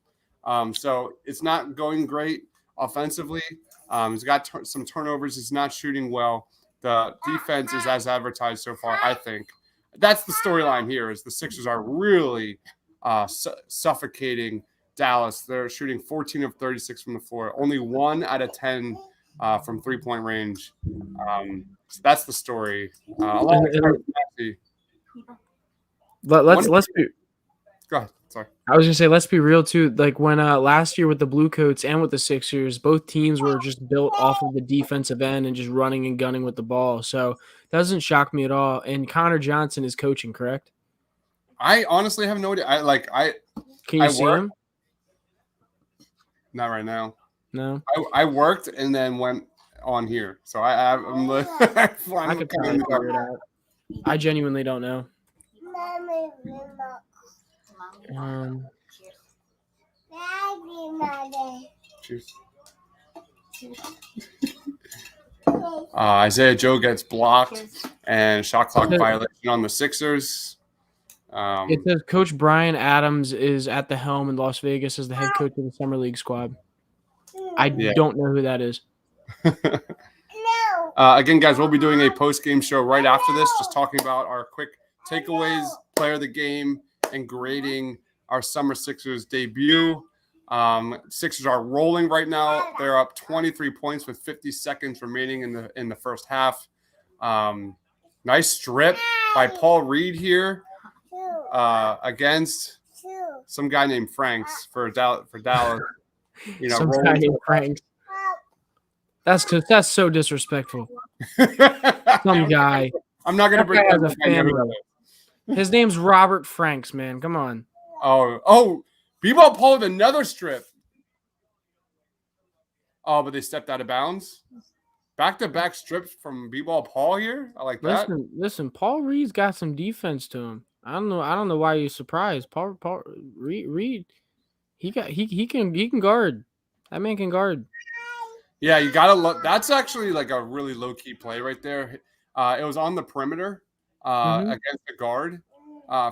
So it's not going great offensively. He's got some turnovers. He's not shooting well. The defense is as advertised so far. I think that's the storyline here. Is the Sixers are really suffocating Dallas. They're shooting 14 of 36 from the floor. Only 1 out of 10 from 3-point range. So that's the story. Along with Let's be. Go ahead. Sorry. I was gonna say, let's be real too. Like when last year with the Blue Coats and with the Sixers, both teams were just built off of the defensive end and just running and gunning with the ball. So that doesn't shock me at all. And Connor Johnson is coaching, correct? I honestly have no idea. Can you see him? Not right now. No. I worked and then went on here, so I'm I could probably figure it out. I genuinely don't know. Cheers. Isaiah Joe gets blocked and shot clock violation on the Sixers. It says Coach Brian Adams is at the helm in Las Vegas as the head coach of the Summer League squad. I don't know who that is. Again, guys, we'll be doing a post-game show right after this, just talking about our quick takeaways, player of the game, and grading our Summer Sixers debut. Sixers are rolling right now. They're up 23 points with 50 seconds remaining in the first half. Nice strip by Paul Reed here against some guy named Franks for Dallas. Some guy named Franks. That's so disrespectful. Some guy. I'm not gonna bring up a family. His name's Robert Franks, man. Come on. Oh, B-ball Paul with another strip. Oh, but they stepped out of bounds. Back-to-back strips from B-ball Paul here. I like that. Listen. Paul Reed's got some defense to him. I don't know why you're surprised. Paul Reed. He can guard. That man can guard. Yeah, you gotta look. That's actually like a really low-key play right there. It was on the perimeter against the guard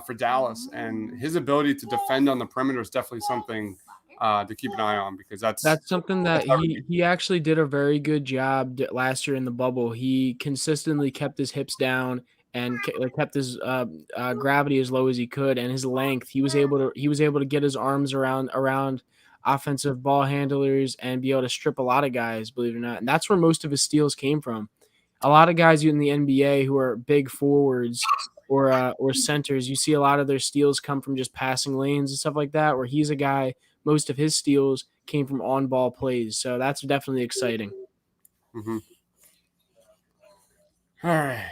for Dallas, and his ability to defend on the perimeter is definitely something to keep an eye on, because that's something that he actually did a very good job last year in the bubble. He consistently kept his hips down and kept his gravity as low as he could, and his length. He was able to get his arms around offensive ball handlers and be able to strip a lot of guys, believe it or not. And that's where most of his steals came from. A lot of guys in the NBA who are big forwards or centers, you see a lot of their steals come from just passing lanes and stuff like that, where he's a guy, most of his steals came from on-ball plays. So that's definitely exciting. Mm-hmm. All right.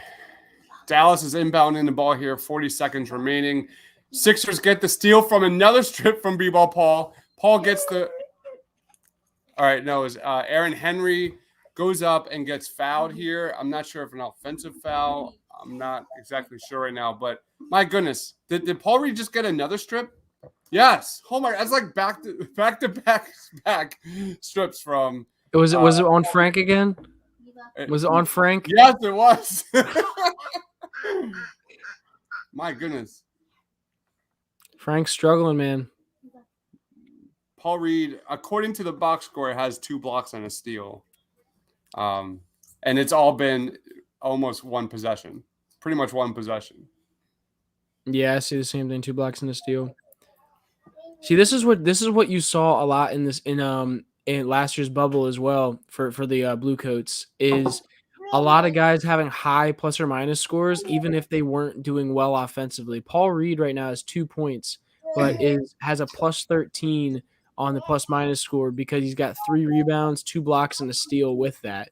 Dallas is inbounding the ball here, 40 seconds remaining. Sixers get the steal from another strip from B-ball Paul. Paul gets the All right, no, is Aaron Henry goes up and gets fouled here. I'm not sure if an offensive foul. I'm not exactly sure right now, but my goodness, did Paul Reed just get another strip? Yes. Oh my, that's like back strips from. Was it on Frank again? Was it on Frank? Yes, it was. My goodness. Frank's struggling, man. Paul Reed, according to the box score, has 2 blocks and a steal. And it's all been almost one possession. Pretty much one possession. Yeah, I see the same thing. 2 blocks and a steal. See, this is what you saw a lot in last year's bubble as well for the Blue Coats is a lot of guys having high plus or minus scores even if they weren't doing well offensively. Paul Reed right now has 2 points, but has a plus 13 on the plus minus score because he's got 3 rebounds, 2 blocks, and a steal with that.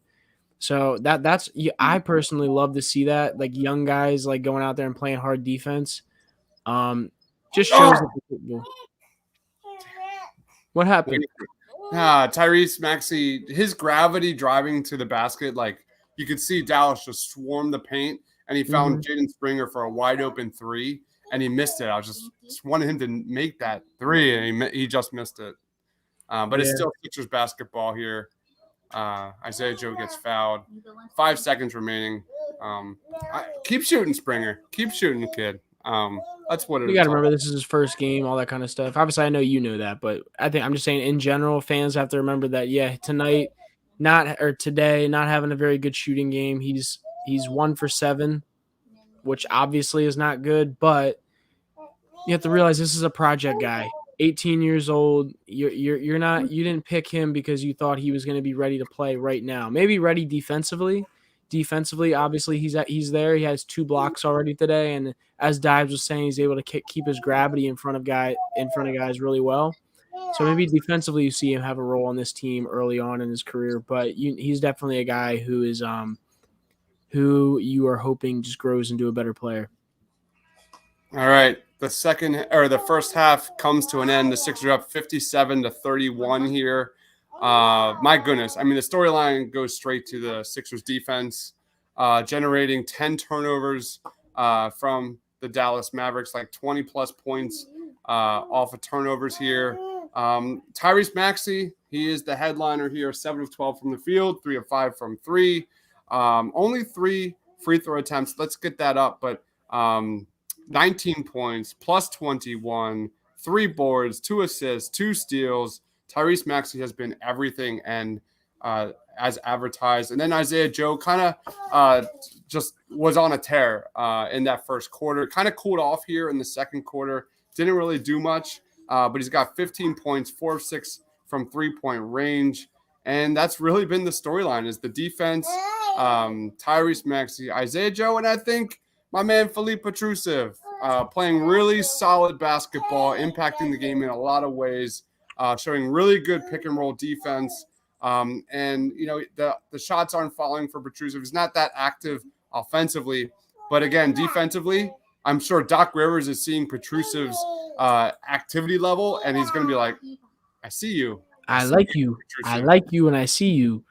So that's I personally love to see that, like young guys like going out there and playing hard defense. Just shows that they're capable. What happened? Tyrese Maxey, his gravity driving to the basket, like you could see Dallas just swarm the paint, and he found Jaden Springer for a wide open 3, and he missed it. I was just wanted him to make that 3, and he just missed it. But it's still Sixers basketball here. Isaiah Joe gets fouled. 5 seconds remaining. Keep shooting, Springer. Keep shooting, kid. That's what it is. You got to remember this is his first game, all that kind of stuff. Obviously, I know you know that, but I think I'm just saying in general, fans have to remember that. Yeah, today, not having a very good shooting game. He's 1 for 7, which obviously is not good. But you have to realize this is a project guy. 18 years old. You didn't pick him because you thought he was going to be ready to play right now. Maybe ready defensively. Defensively, obviously, he's there. He has 2 blocks already today, and as Dives was saying, he's able to keep his gravity in front of guys really well. So maybe defensively, you see him have a role on this team early on in his career. But he's definitely a guy who is who you are hoping just grows into a better player. All right, the first half comes to an end. The Sixers are up 57-31 here. My goodness. I mean, the storyline goes straight to the Sixers defense, generating 10 turnovers from the Dallas Mavericks, like 20 plus points off of turnovers here. Tyrese Maxey, he is the headliner here, 7 of 12 from the field, 3 of 5 from 3. Only 3 free throw attempts. Let's get that up. But 19 points, plus 21, 3 boards, 2 assists, 2 steals. Tyrese Maxey has been everything and as advertised. And then Isaiah Joe kind of just was on a tear in that first quarter. Kind of cooled off here in the second quarter. Didn't really do much, but he's got 15 points, 4 of 6 from 3-point range. And that's really been the storyline is the defense, Tyrese Maxey, Isaiah Joe, and I think my man Filip Petrusev playing really solid basketball, impacting the game in a lot of ways. Showing really good pick and roll defense. And, you know, the shots aren't falling for Petrusev. He's not that active offensively. But again, defensively, I'm sure Doc Rivers is seeing Petrusev's activity level, and he's going to be like, I see you. I like you. I like you, and I see you.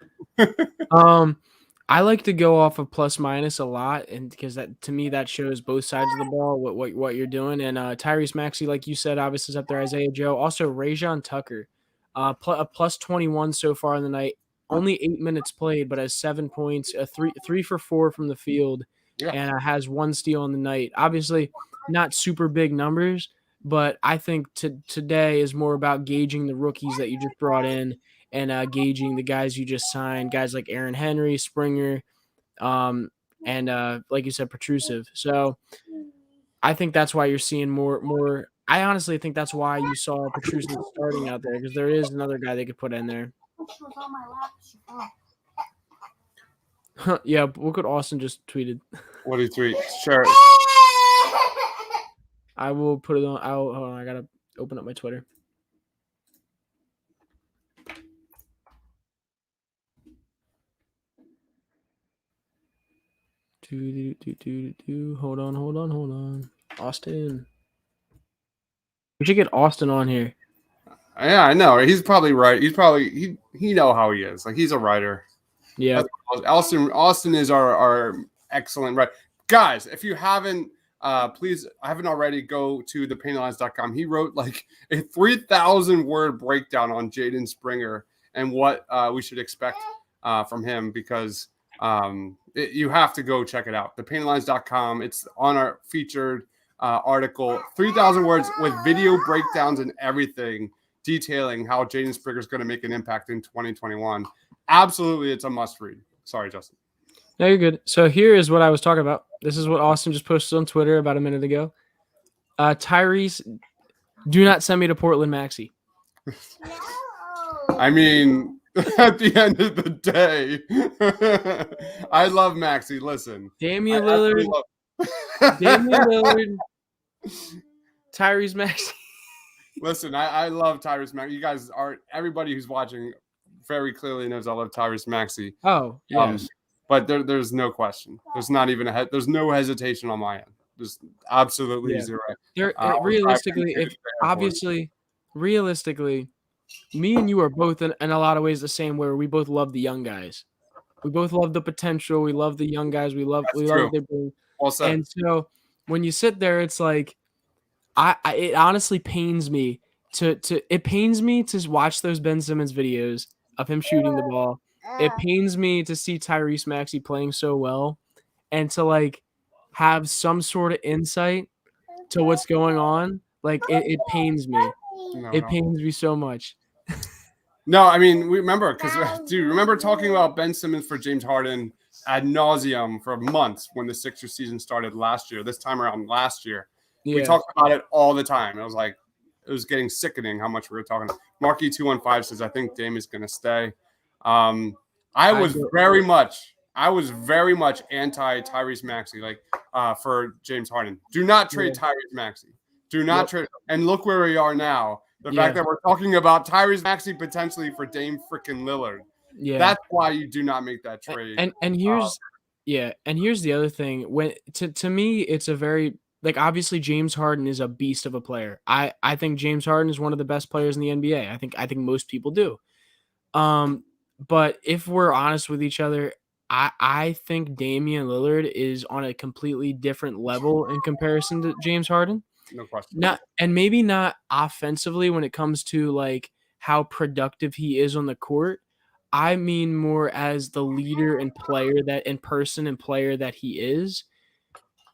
I like to go off of plus minus a lot, and because that to me that shows both sides of the ball what you're doing. And Tyrese Maxey, like you said, obviously is up there. Isaiah Joe, also Rajon Tucker, a plus 21 so far in the night. Only 8 minutes played, but has 7 points, a 3 for 4 from the field, and has 1 steal in the night. Obviously, not super big numbers, but I think today is more about gauging the rookies that you just brought in. And gauging the guys you just signed, guys like Aaron Henry, Springer, and like you said, Petrusev. So I think that's why you're seeing more. I honestly think that's why you saw Petrusev starting out there because there is another guy they could put in there. Yeah, look what Austin just tweeted. What did he tweet? Sure. I will put it on. Hold on, I gotta open up my Twitter. Hold on. Austin. We should get Austin on here. Yeah, I know. He's probably right. He know how he is. Like he's a writer. Yeah. Austin is our excellent writer. Guys, if you haven't please, I haven't already, go to thepaintlines.com. He wrote like a 3,000 word breakdown on Jaden Springer and what we should expect from him, because you have to go check it out. Thepaintlines.com. It's on our featured article, 3,000 words with video breakdowns and everything, detailing how Jaden Springer is going to make an impact in 2021. Absolutely, it's a must read. Sorry, Justin. No, you're good. So here is what I was talking about. This is what Austin just posted on Twitter about a minute ago. Tyrese, do not send me to Portland, Maxey. I mean, at the end of the day, I love Maxey. Listen, Damian Lillard, Damian Lillard, Tyrese Maxey. Listen, I love Tyrese Maxey. You guys are, everybody who's watching very clearly knows I love Tyrese Maxey. Oh, yes. But there's no question. There's not even there's no hesitation on my end. There's absolutely zero. Realistically, realistically, me and you are both in a lot of ways the same, where we both love the young guys. We both love the potential. We love the young guys. We love what they bring. Well said. And so when you sit there, it's like, it honestly pains me to watch those Ben Simmons videos of him shooting the ball. It pains me to see Tyrese Maxey playing so well, and to like have some sort of insight to what's going on. Like it pains me. It pains me so much. No, I mean, we remember, because dude, remember talking about Ben Simmons for James Harden ad nauseum for months when the Sixers season started last year. This time around last year, we talked about it all the time. It was like, it was getting sickening how much we were talking. Marky215 says, I think Dame is going to stay. I was very much anti Tyrese Maxey, like for James Harden. Do not trade Tyrese Maxey. Do not trade. And look where we are now. The fact that we're talking about Tyrese Maxey potentially for Dame freaking Lillard. Yeah, that's why you do not make that trade. And here's here's the other thing. When to me, it's a very, like, obviously James Harden is a beast of a player. I think James Harden is one of the best players in the NBA. I think most people do. But if we're honest with each other, I think Damian Lillard is on a completely different level in comparison to James Harden. No question. Maybe not offensively when it comes to like how productive he is on the court. I mean more as the leader and player that he is.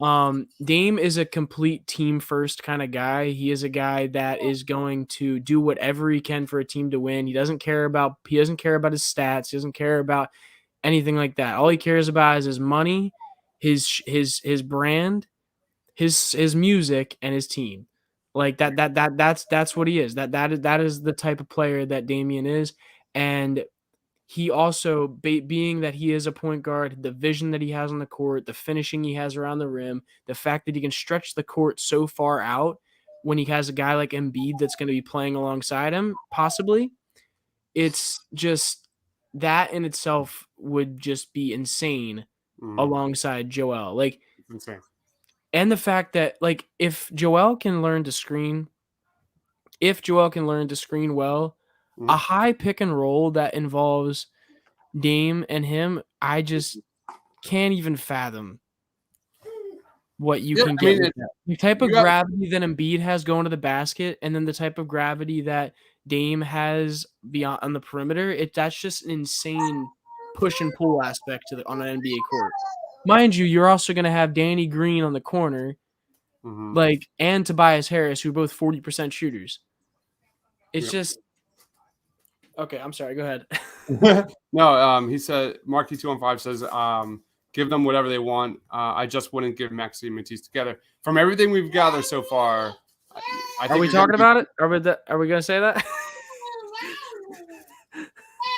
Dame is a complete team first kind of guy. He is a guy that is going to do whatever he can for a team to win. He doesn't care about his stats. He doesn't care about anything like that. All he cares about is his money, his brand, his music, and his team. Like that's what he is. That is the type of player that Damian is. And he also, being that he is a point guard, the vision that he has on the court, the finishing he has around the rim, the fact that he can stretch the court so far out when he has a guy like Embiid that's going to be playing alongside him, possibly, it's just, that in itself would just be insane alongside Joel. Like, it's insane. And the fact that, like, if Joel can learn to screen well, a high pick and roll that involves Dame and him, I just can't even fathom what you can get with that. The type of gravity that Embiid has going to the basket, and then the type of gravity that Dame has beyond on the perimeter, that's just an insane push and pull aspect on an NBA court. Mind you, you're also going to have Danny Green on the corner, like, and Tobias Harris, who are both 40% shooters. It's just okay. I'm sorry. Go ahead. No, he said, Marky215 says, give them whatever they want. I just wouldn't give Maxey and Matisse together. From everything we've gathered so far, I think are we talking about it? Are we going to say that?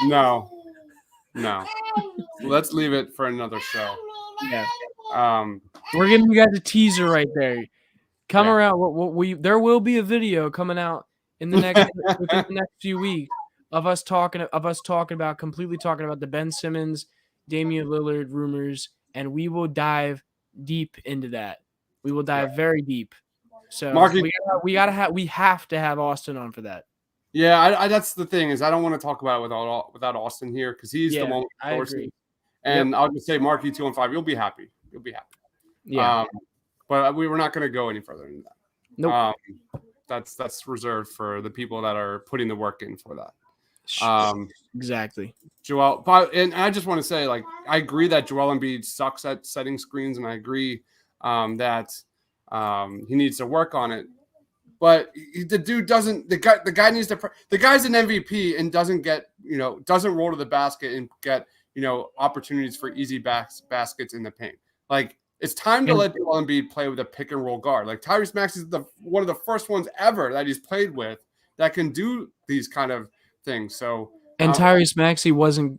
No. Let's leave it for another show. Yeah. We're giving you guys a teaser right there. Come around. There will be a video coming out in the next within the next few weeks of us talking about the Ben Simmons, Damian Lillard rumors, and we will dive deep into that. We will dive very deep. So we have to have Austin on for that. Yeah, that's the thing is I don't want to talk about it without Austin here because he's the one with I sources. agree. And I'll just say Marky 2 and 5. You'll be happy. You'll be happy. Yeah. But we were not going to go any further than that. Nope. That's reserved for the people that are putting the work in for that. Exactly. Joel, and I just want to say, like, I agree that Joel Embiid sucks at setting screens, and I agree that he needs to work on it. But the dude doesn't. The guy needs to. The guy's an MVP and doesn't get doesn't roll to the basket and get opportunities for easy baskets in the paint. Like it's time to let Joel Embiid play with a pick and roll guard. Like Tyrese Maxey is one of the first ones ever that he's played with that can do these kind of things. So and Tyrese Maxey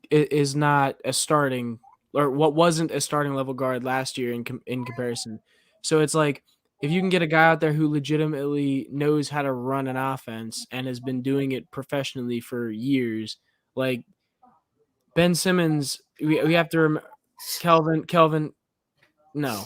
is not a starting wasn't a starting level guard last year in comparison. So it's like if you can get a guy out there who legitimately knows how to run an offense and has been doing it professionally for years, like Ben Simmons, we have to remember Kelvin. No.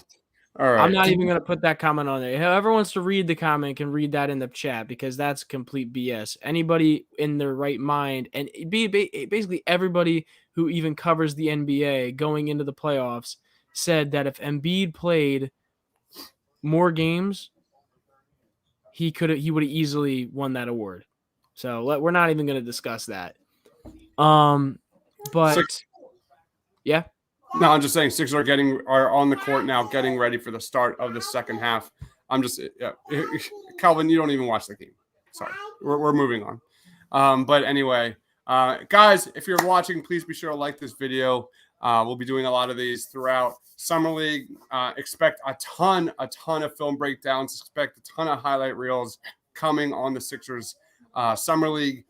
All right. I'm not even going to put that comment on there. Whoever wants to read the comment can read that in the chat because that's complete BS. Anybody in their right mind, and basically everybody who even covers the NBA going into the playoffs said that if Embiid played more games, he would have easily won that award. So we're not even going to discuss that. But yeah. No, I'm just saying Sixers are on the court now, getting ready for the start of the second half. Calvin, you don't even watch the game. Sorry, we're moving on. But anyway, guys, if you're watching, please be sure to like this video. We'll be doing a lot of these throughout Summer League. Expect a ton of film breakdowns. Expect a ton of highlight reels coming on the Sixers Summer League.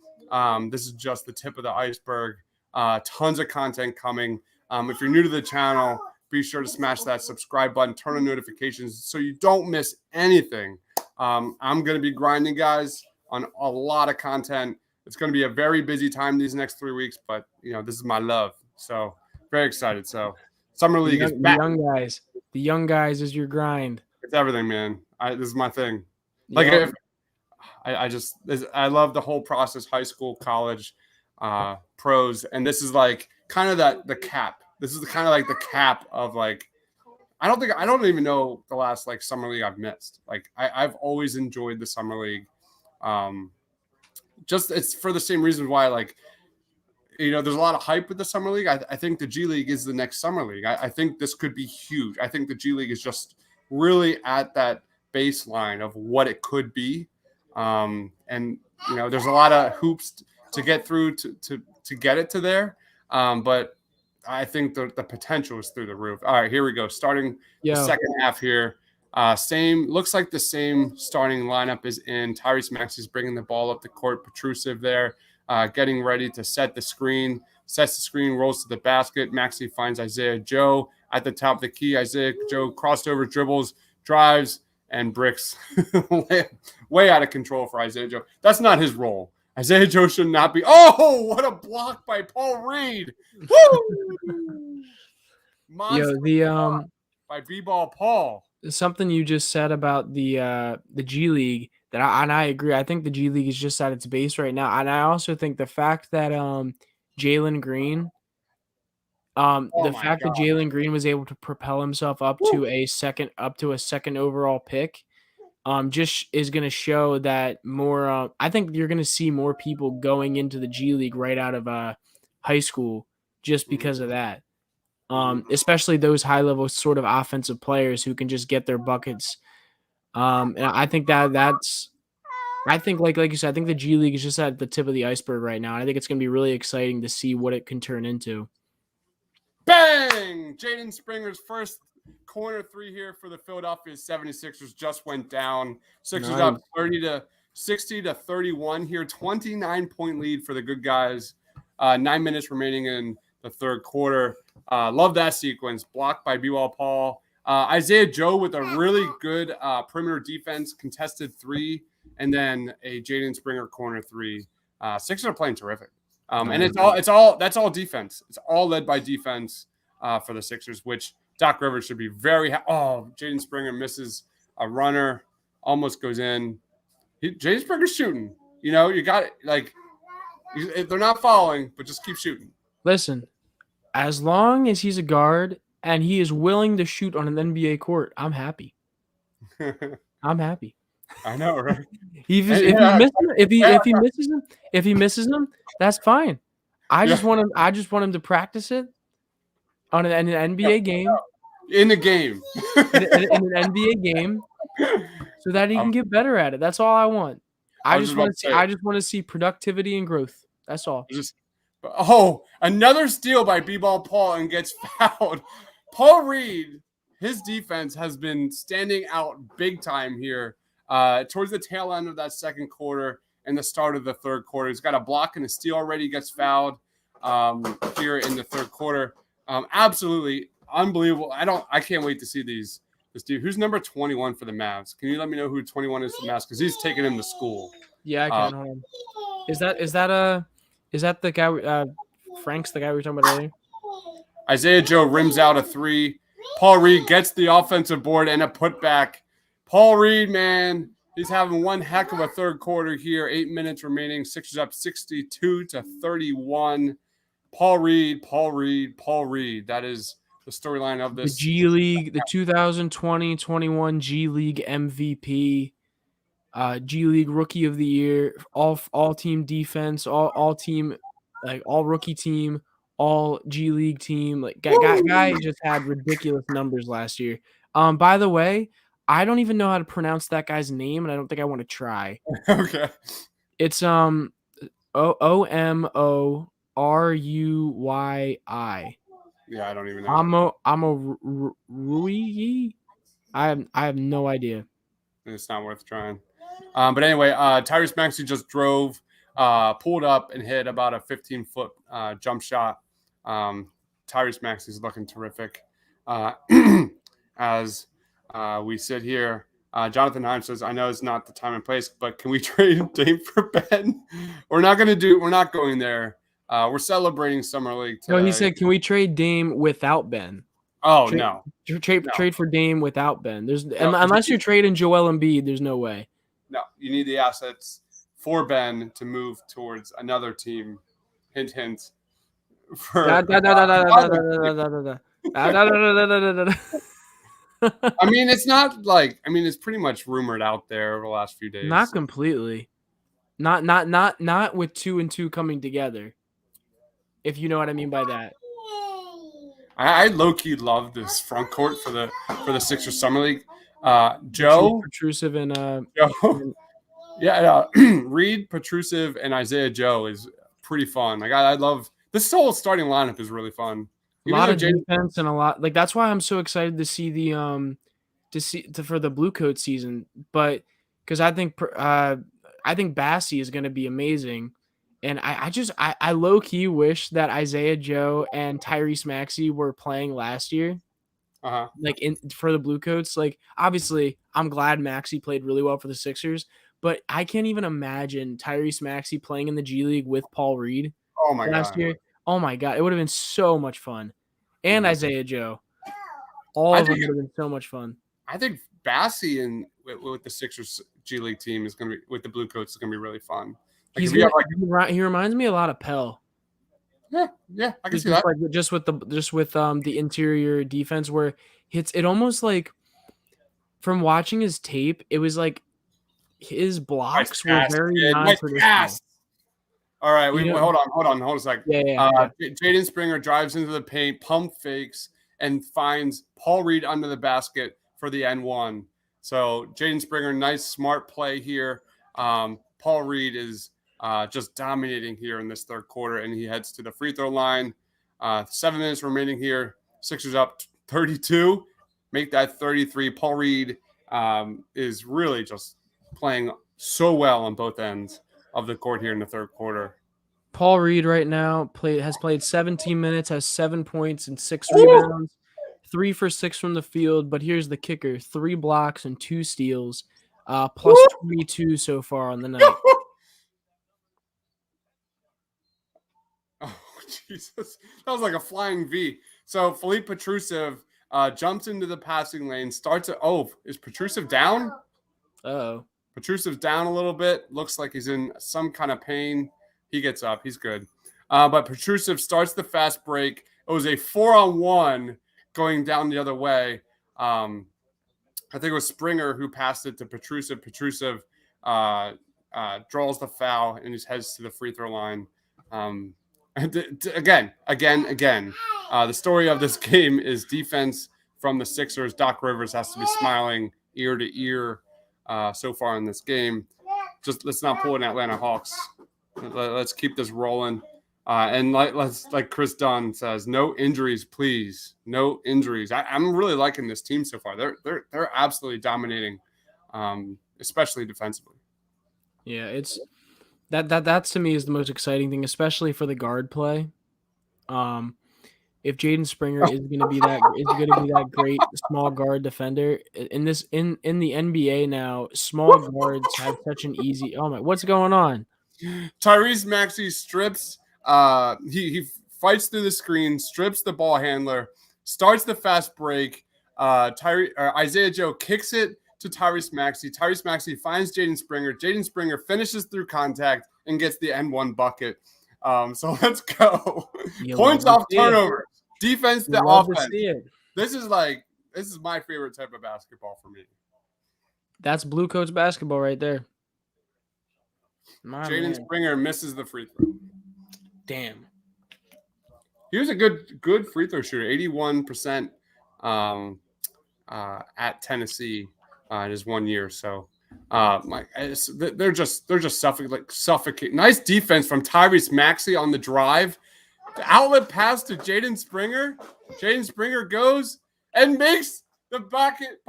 This is just the tip of the iceberg. Tons of content coming. If you're new to the channel, be sure to smash that subscribe button, turn on notifications so you don't miss anything. I'm going to be grinding, guys, on a lot of content. It's going to be a very busy time these next 3 weeks, but, this is my love. So very excited. So Summer League is back. The young guys is your grind. It's everything, man. This is my thing. Like, I love the whole process, high school, college, pros. And this is like kind of the cap. This is kind of like the cap of like, I don't even know the last like Summer League I've missed. Like I've always enjoyed the Summer League. Just it's for the same reasons why like, there's a lot of hype with the Summer League. I think the G League is the next Summer League. I think this could be huge. I think the G League is just really at that baseline of what it could be. And there's a lot of hoops to get through to get it to there. But I think the potential is through the roof. All right, here we go. Starting the second half here. Looks like the same starting lineup is in. Tyrese Maxey's bringing the ball up the court. Petrusev there, getting ready to set the screen. Sets the screen, rolls to the basket. Maxey finds Isaiah Joe at the top of the key. Isaiah Joe crossed over, dribbles, drives, and bricks. Way out of control for Isaiah Joe. That's not his role. Isaiah Joe should not be. Oh, what a block by Paul Reed! Woo! By B-ball Paul. Something you just said about the G League I agree. I think the G League is just at its base right now, and I also think the fact that Jalen Green, that Jalen Green was able to propel himself up to a second overall pick. Just is going to show that more. I think you're going to see more people going into the G League right out of high school just because of that. Especially those high level sort of offensive players who can just get their buckets. And I think I think like you said, I think the G League is just at the tip of the iceberg right now. I think it's going to be really exciting to see what it can turn into. Bang! Jaden Springer's first corner three here for the Philadelphia 76ers just went down. Sixers up 60 to 31 here. 29-point lead for the good guys. 9 minutes remaining in the third quarter. Love that sequence. Blocked by B-Wall Paul. Isaiah Joe with a really good perimeter defense, contested three, and then a Jaden Springer corner three. Sixers are playing terrific. And that's all defense. It's all led by defense for the Sixers, which Doc Rivers should be very Jaden Springer misses a runner, almost goes in. Jaden Springer's shooting. You got it. Like, they're not following, but just keep shooting. Listen, as long as he's a guard and he is willing to shoot on an NBA court, I'm happy. I'm happy. I know, right? If he misses him, that's fine. I just want him to practice it on an NBA game. In the game. in an NBA game, so that he can get better at it. That's all I want. I just want to see productivity and growth. That's all. Another steal by B-Ball Paul and gets fouled. Paul Reed, his defense has been standing out big time here towards the tail end of that second quarter and the start of the third quarter. He's got a block and a steal already. Gets fouled here in the third quarter. Absolutely unbelievable. I can't wait to see this dude. Who's number 21 for the Mavs? Can you let me know who 21 is for the Mavs? Because he's taking him to school. Yeah, I can. Hold on. Is that the guy? Frank's the guy we were talking about earlier. Isaiah Joe rims out a three. Paul Reed gets the offensive board and a putback. Paul Reed, man, he's having one heck of a third quarter here. 8 minutes remaining. Sixers up 62-31. Paul Reed. That is the storyline of this. The G League, the 2020-21 G League MVP, G League Rookie of the Year, all team defense, all team, like all rookie team, all G League team. Like guy just had ridiculous numbers last year. By the way, I don't even know how to pronounce that guy's name, and I don't think I want to try. Okay. It's Omorui. Yeah, I don't even know. Rui. I have no idea. It's not worth trying. But anyway, Tyrese Maxey just drove, pulled up, and hit about a 15-foot jump shot. Tyrese Maxey's looking terrific. As we sit here, Jonathan Himes says, "I know it's not the time and place, but can we trade Dame for Ben?" We're not going there. We're celebrating Summer League today. No, he said, "Can we trade Dame without Ben?" Oh, no. Trade for Dame without Ben. Unless you're trading Joel Embiid, there's no way. No, you need the assets for Ben to move towards another team. Hint, hint. I mean, it's pretty much rumored out there over the last few days. Not completely. Not with 2 and 2 coming together. If you know what I mean by that. I low-key love this front court for the Sixers Summer League. Joe, Petrusev, and Joe. Reed, Petrusev, and Isaiah Joe is pretty fun. Like I love this whole starting lineup is really fun. A lot of defense and a lot like that's why I'm so excited to see for the Blue Coat season. But because I think Bassey is going to be amazing. And I low-key wish that Isaiah Joe and Tyrese Maxey were playing last year. Like for the Blue Coats. Like, obviously, I'm glad Maxey played really well for the Sixers, but I can't even imagine Tyrese Maxey playing in the G League with Paul Reed last year. Oh, my God. It would have been so much fun. And Isaiah Joe. All of them would have been so much fun. I think Bassey and with the Sixers G League team is going to be – with the Blue Coats is going to be really fun. Like he reminds me a lot of Pell. Yeah, I can see that. Like just with the interior defense, where it almost like from watching his tape, it was like his blocks were very non-traditional. All right, hold on a second. Yeah. Jaden Springer drives into the paint, pump fakes, and finds Paul Reed under the basket for the N1. So Jaden Springer, nice smart play here. Paul Reed is just dominating here in this third quarter, and he heads to the free throw line. 7 minutes remaining here. Sixers up 32. Make that 33. Paul Reed is really just playing so well on both ends of the court here in the third quarter. Paul Reed right now has played 17 minutes, has 7 points and 6 rebounds, 3 for 6 from the field. But here's the kicker: 3 blocks and 2 steals, plus 22 so far on the night. Jesus, that was like a flying V. So Philippe Petrusev jumps into the passing lane, starts at is Petrusev down? Oh, Petruse's down a little bit. Looks like he's in some kind of pain. He gets up. He's good. But Petrusev starts the fast break. It was a 4-on-1 going down the other way. I think it was Springer who passed it to Petrusev. Petrusev draws the foul and he heads to the free throw line. Again. The story of this game is defense from the Sixers. Doc Rivers has to be smiling ear to ear so far in this game. Just let's not pull an Atlanta Hawks. Let's keep this rolling. And like Chris Dunn says, no injuries, please. No injuries. I'm really liking this team so far. They're absolutely dominating, especially defensively. Yeah, it's that to me is the most exciting thing, especially for the guard play. If Jaden Springer is going to be that great small guard defender in the NBA now, small guards have such an easy. Oh my, what's going on? Tyrese Maxey strips. He fights through the screen, strips the ball handler, starts the fast break. Isaiah Joe kicks it to Tyrese Maxey. Tyrese Maxey finds Jaden Springer. Jaden Springer finishes through contact and gets the N1 bucket. So let's go. Points off turnovers. Defense to offense. This is my favorite type of basketball for me. That's Blue Coats basketball right there. Jaden Springer misses the free throw. Damn. He was a good free throw shooter, 81% at Tennessee in his 1 year. So they're just suffocating. Nice defense from Tyrese Maxey on the drive. The outlet pass to Jaden Springer. Jaden Springer goes and makes the bucket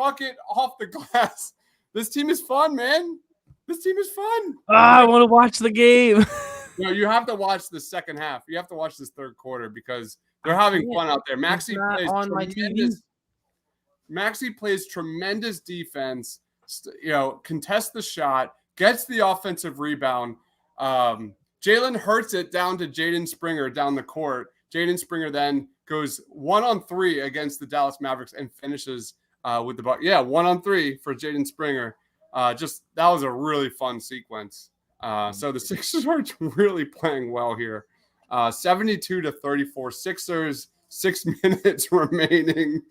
off the glass. This team is fun, man. This team is fun. I want to watch the game. No, you have to watch the second half. You have to watch this third quarter because they're having fun out there. Maxey plays tremendous defense. Contests the shot, gets the offensive rebound. Jalen hurts it down to Jaden Springer down the court. Jaden Springer then goes 1-on-3 against the Dallas Mavericks and finishes with the bucket. Yeah, 1-on-3 for Jaden Springer. That was a really fun sequence. So the Sixers are really playing well here. 72-34 Sixers, 6 minutes remaining.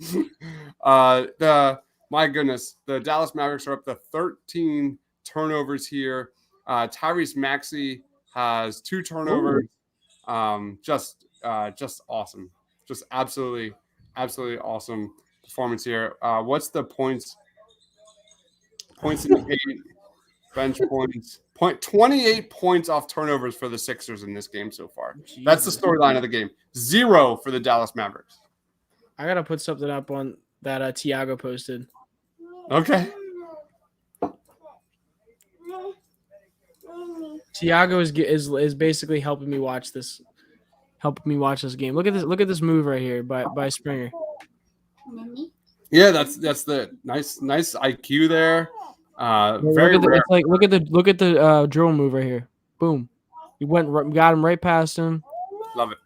My goodness, the Dallas Mavericks are up to 13 turnovers here. Tyrese Maxey has 2 turnovers. Just awesome. Just absolutely awesome performance here. What's the points? Points in the paint, bench points. 28 points off turnovers for the Sixers in this game so far. Jesus. That's the storyline of the game. 0 for the Dallas Mavericks. I gotta put something up on that Tiago posted. Okay. Tiago is basically helping me watch this game. Look at this move right here by Springer. Yeah, that's the nice IQ there. Very rare. Look at the drill move right here. Boom. He got him right past him. Love it.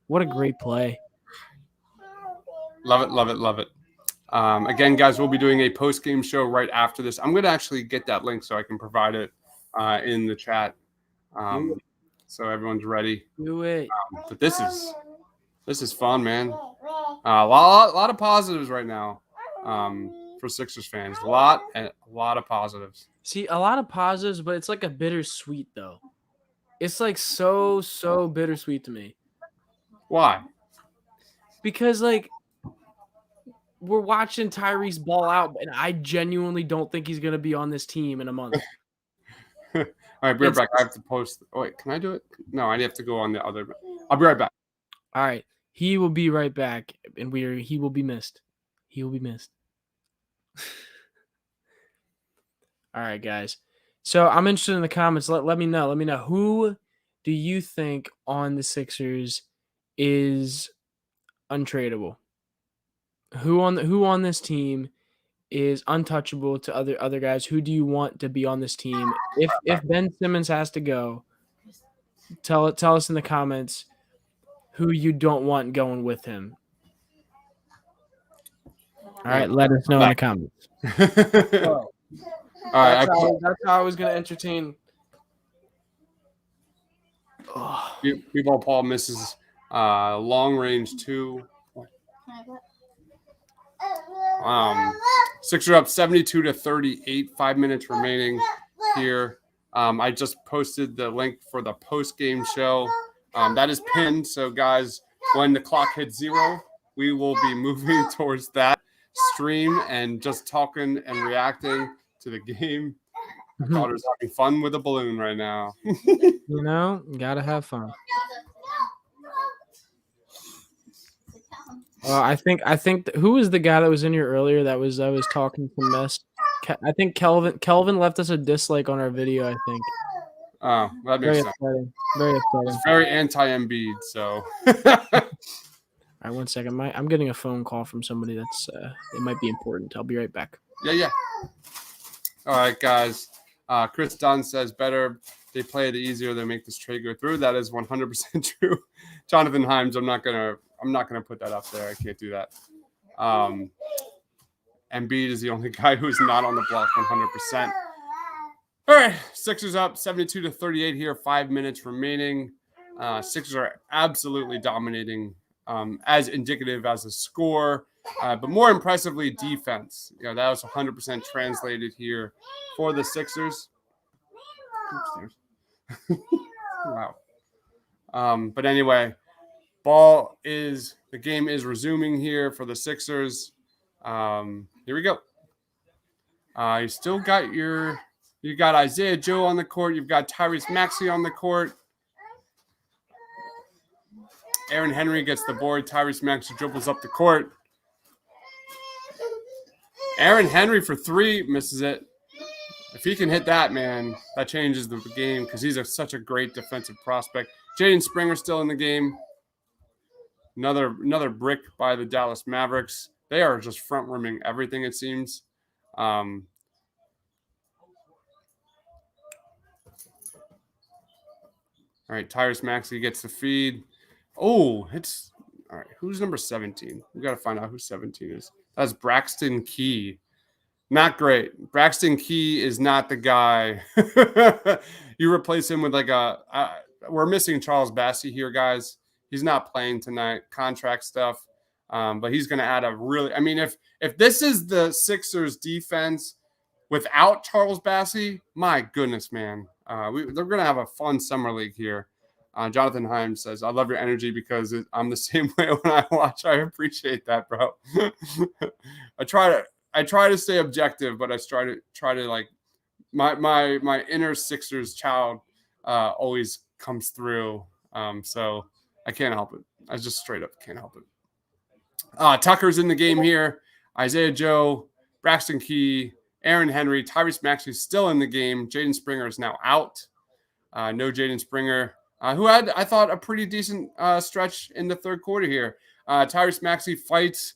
What a great play. Love it. Again, guys, we'll be doing a post-game show right after this. I'm going to actually get that link so I can provide it in the chat. So everyone's ready. Do it. But this is fun, man. A lot of positives right now for Sixers fans. A lot of positives. See, a lot of positives, but it's like a bittersweet though. It's like so bittersweet to me. Why? Because like we're watching Tyrese ball out, and I genuinely don't think he's gonna be on this team in a month. All right, be right back. I have to post. Oh, wait, can I do it? No, I have to go on the other. I'll be right back. All right, he will be right back, and he will be missed. He will be missed. All right, guys. So I'm interested in the comments. Let me know. Let me know, who do you think on the Sixers is untradeable? Who on this team is untouchable to other guys? Who do you want to be on this team? If Ben Simmons has to go, tell us in the comments who you don't want going with him. All right, let us know in the comments. All right, That's how I was going to entertain. B-ball Paul misses long range 2. Sixers up 72-38. 5 minutes remaining here. I just posted the link for the post-game show. That is pinned. So, guys, when the clock hits 0, we will be moving towards that stream and just talking and reacting to the game. My daughter's having fun with a balloon right now. You gotta have fun. I think who was the guy that was in here earlier that was talking some mess? I think Kelvin left us a dislike on our video. I think. Oh, that makes sense. Very upsetting. It's very anti-Embiid. So. All right, 1 second. I'm getting a phone call from somebody that's it might be important. I'll be right back. Yeah. All right, guys. Chris Dunn says better they play it easier than make this trade go through. That is 100% true. Jonathan Himes, I'm not gonna put that up there. I can't do that. Embiid is the only guy who's not on the block 100%. All right, Sixers up 72-38 here. 5 minutes remaining. Sixers are absolutely dominating, as indicative as a score, but more impressively, defense. That was 100% translated here for the Sixers. Wow. But anyway, the game is resuming here for the Sixers. Here we go. You got Isaiah Joe on the court. You've got Tyrese Maxey on the court. Aaron Henry gets the board. Tyrese Maxey dribbles up the court. Aaron Henry for 3 misses it. If he can hit that, man, that changes the game because he's such a great defensive prospect. Jaden Springer still in the game. Another brick by the Dallas Mavericks. They are just front rimming everything, it seems. All right, Tyrese Maxey gets the feed. Oh, it's all right. Who's number 17? We got to find out who 17 is. That's Braxton Key. Not great. Braxton Key is not the guy. You replace him with we're missing Charles Bassey here, guys. He's not playing tonight. Contract stuff. But he's going to add if this is the Sixers defense without Charles Bassey, my goodness, man. They're going to have a fun summer league here. Jonathan Himes says, I love your energy because I'm the same way when I watch. I appreciate that, bro. I try to stay objective, but I try to like my inner Sixers child always comes through. So I can't help it. I just straight up can't help it. Tucker's in the game here. Isaiah Joe, Braxton Key, Aaron Henry, Tyrese Maxey still in the game. Jaden Springer is now out. No Jaden Springer, who had, I thought, a pretty decent stretch in the third quarter here. Tyrese Maxey fights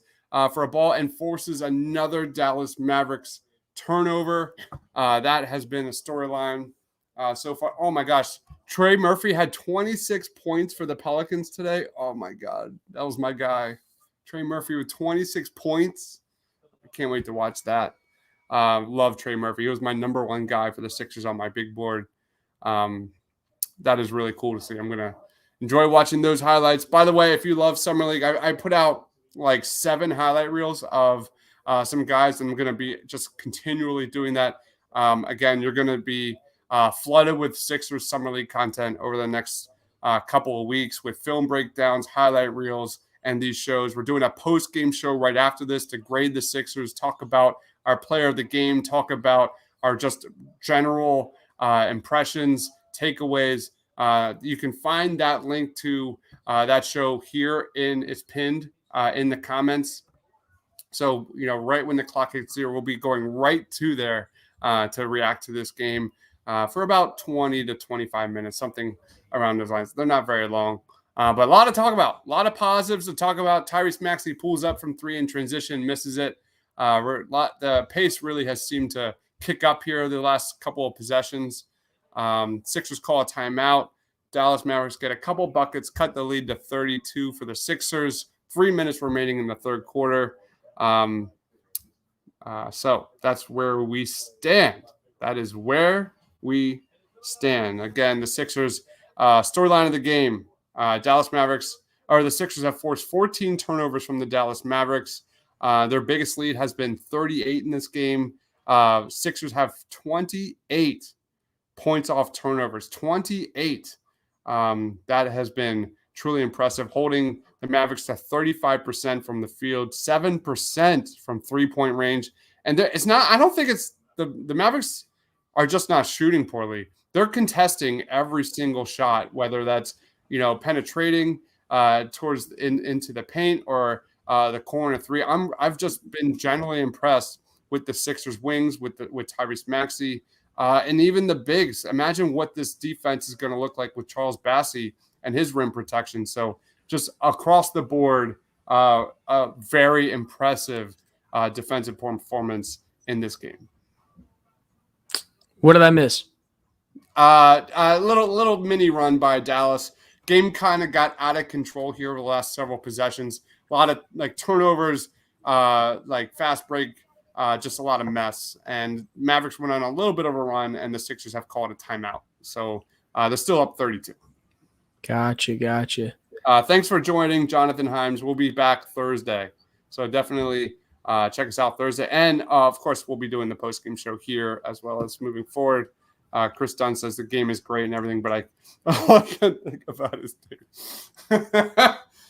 for a ball and forces another Dallas Mavericks turnover. That has been a storyline so far. Oh, my gosh. Trey Murphy had 26 points for the Pelicans today. Oh, my God. That was my guy. Trey Murphy with 26 points. I can't wait to watch that. Love Trey Murphy. He was my number 1 guy for the Sixers on my big board. That is really cool to see. I'm going to enjoy watching those highlights. By the way, if you love Summer League, I put out like 7 highlight reels of some guys, and I'm going to be just continually doing that. Again, you're going to be flooded with Sixers Summer League content over the next couple of weeks with film breakdowns, highlight reels, and these shows. We're doing a post-game show right after this to grade the Sixers, talk about our player of the game, talk about our just general impressions, takeaways. You can find that link to that show here it's pinned in the comments. So, right when the clock hits 0, we'll be going right to there to react to this game for about 20 to 25 minutes, something around those lines. They're not very long, but a lot to talk about, a lot of positives to talk about. Tyrese Maxey pulls up from 3 in transition, misses it. The pace really has seemed to kick up here the last couple of possessions. Sixers call a timeout. Dallas Mavericks get a couple buckets, cut the lead to 32 for the Sixers. 3 minutes remaining in the third quarter. So that's where we stand. That is where we stand. Again, the Sixers storyline of the game. Dallas Mavericks, or the Sixers have forced 14 turnovers from the Dallas Mavericks. Their biggest lead has been 38 in this game. Sixers have 28 points off turnovers. 28. That has been truly impressive, holding the Mavericks to 35% from the field, 7% from three-point range. And it's not, I don't think it's the Mavericks are just not shooting poorly. They're contesting every single shot, whether that's, penetrating towards into the paint or the corner three. I've just been generally impressed with the Sixers wings, with Tyrese Maxey, and even the bigs. Imagine what this defense is going to look like with Charles Bassey and his rim protection. So just across the board, a very impressive defensive performance in this game. What did I miss? A little mini run by Dallas. Game kind of got out of control here over the last several possessions. A lot of turnovers, fast break, just a lot of mess. And Mavericks went on a little bit of a run, and the Sixers have called a timeout. So they're still up 32. Gotcha. Thanks for joining, Jonathan Himes. We'll be back Thursday. So definitely check us out Thursday. And, of course, we'll be doing the post-game show here as well as moving forward. Chris Dunn says the game is great and everything, but all I can think about is dude.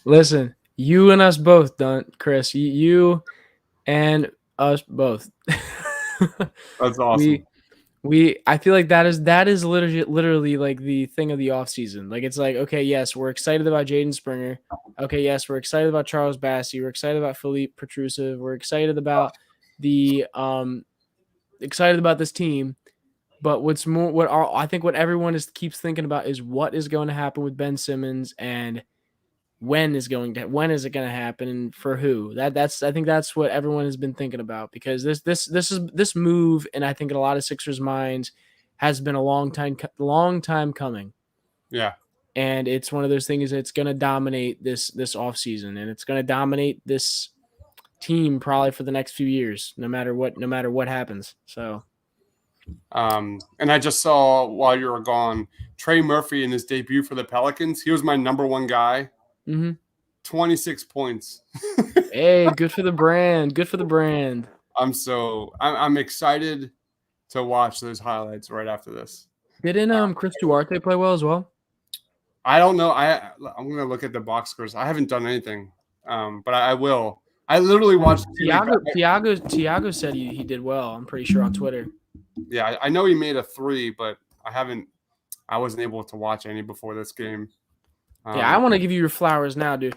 Listen, you and us both, Dunn, Chris. You and us both. That's awesome. I feel like that is literally like the thing of the offseason. Like, it's like, okay, yes, we're excited about Jaden Springer. Okay, yes, we're excited about Charles Bassey. We're excited about Philippe Petrusev. We're excited about this team. But I think what everyone keeps thinking about is what is going to happen with Ben Simmons and when is it going to happen and for who. I think that's what everyone has been thinking about, because this move, and I think in a lot of Sixers minds, has been a long time coming. Yeah. And it's one of those things that's going to dominate this offseason, and it's going to dominate this team probably for the next few years, no matter what happens. So and I just saw while you were gone, Trey Murphy in his debut for the Pelicans. He was my number one guy. 26 points. Hey, good for the brand. I'm excited to watch those highlights right after this. Didn't Chris Duarte play well as well? I don't know. I'm gonna look at the box scores. I haven't done anything, but I will. I literally watched Tiago said he did well. I'm pretty sure on Twitter. Yeah, I know he made a 3, but I wasn't able to watch any before this game. Yeah, I want to give you your flowers now, dude.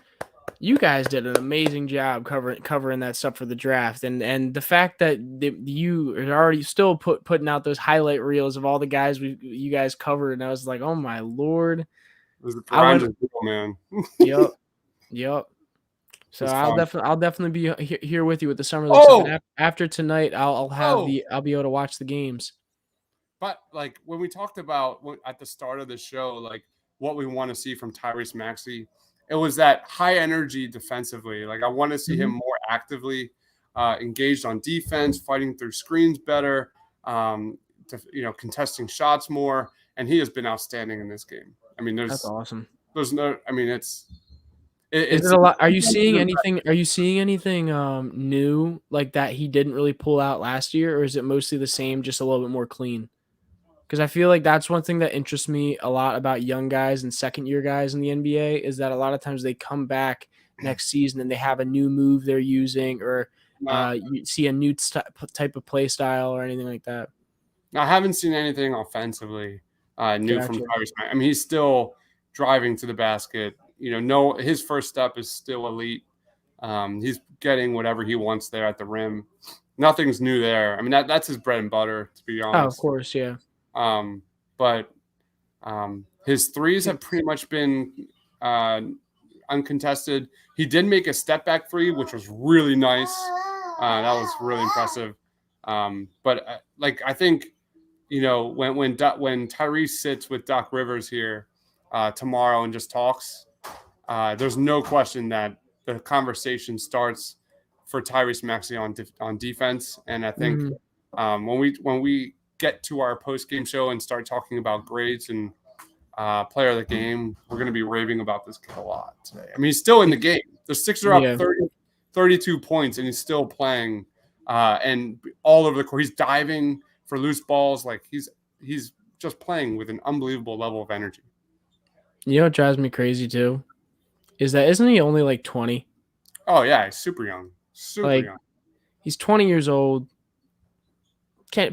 You guys did an amazing job covering that stuff for the draft, and the fact that you are already still putting out those highlight reels of all the guys you guys covered, and I was like, oh my Lord, it was the grind of people, man. Yep. So I'll definitely be here with you with the summer league. After tonight, I'll be able to watch the games. But like when we talked about at the start of the show, like what we want to see from Tyrese Maxey, it was that high energy defensively. Like I want to see him more actively engaged on defense, fighting through screens better, contesting shots more, and he has been outstanding in this game. I mean, that's awesome. There's no, I mean, it's a lot. Are you seeing anything? Are you seeing anything new like that he didn't really pull out last year, or is it mostly the same, just a little bit more clean? Because I feel like that's one thing that interests me a lot about young guys and second-year guys in the NBA is that a lot of times they come back next season and they have a new move they're using, or you see a new type of play style or anything like that. I haven't seen anything offensively new from Tyrese. I mean, he's still driving to the basket. His first step is still elite. He's getting whatever he wants there at the rim. Nothing's new there. I mean, that's his bread and butter, to be honest. Oh, of course, yeah. But his threes have pretty much been uncontested. He did make a step back 3, which was really nice. That was really impressive. But I think, when Tyrese sits with Doc Rivers here tomorrow and just talks, there's no question that the conversation starts for Tyrese Maxey on defense. And I think when we get to our post-game show and start talking about grades and player of the game, we're going to be raving about this kid a lot today. I mean, he's still in the game. The Sixers are up 32 points, and he's still playing and all over the court. He's diving for loose balls. Like, he's just playing with an unbelievable level of energy. You know what drives me crazy, too? Isn't he only like 20? Oh, yeah, he's super young. Super young. He's 20 years old.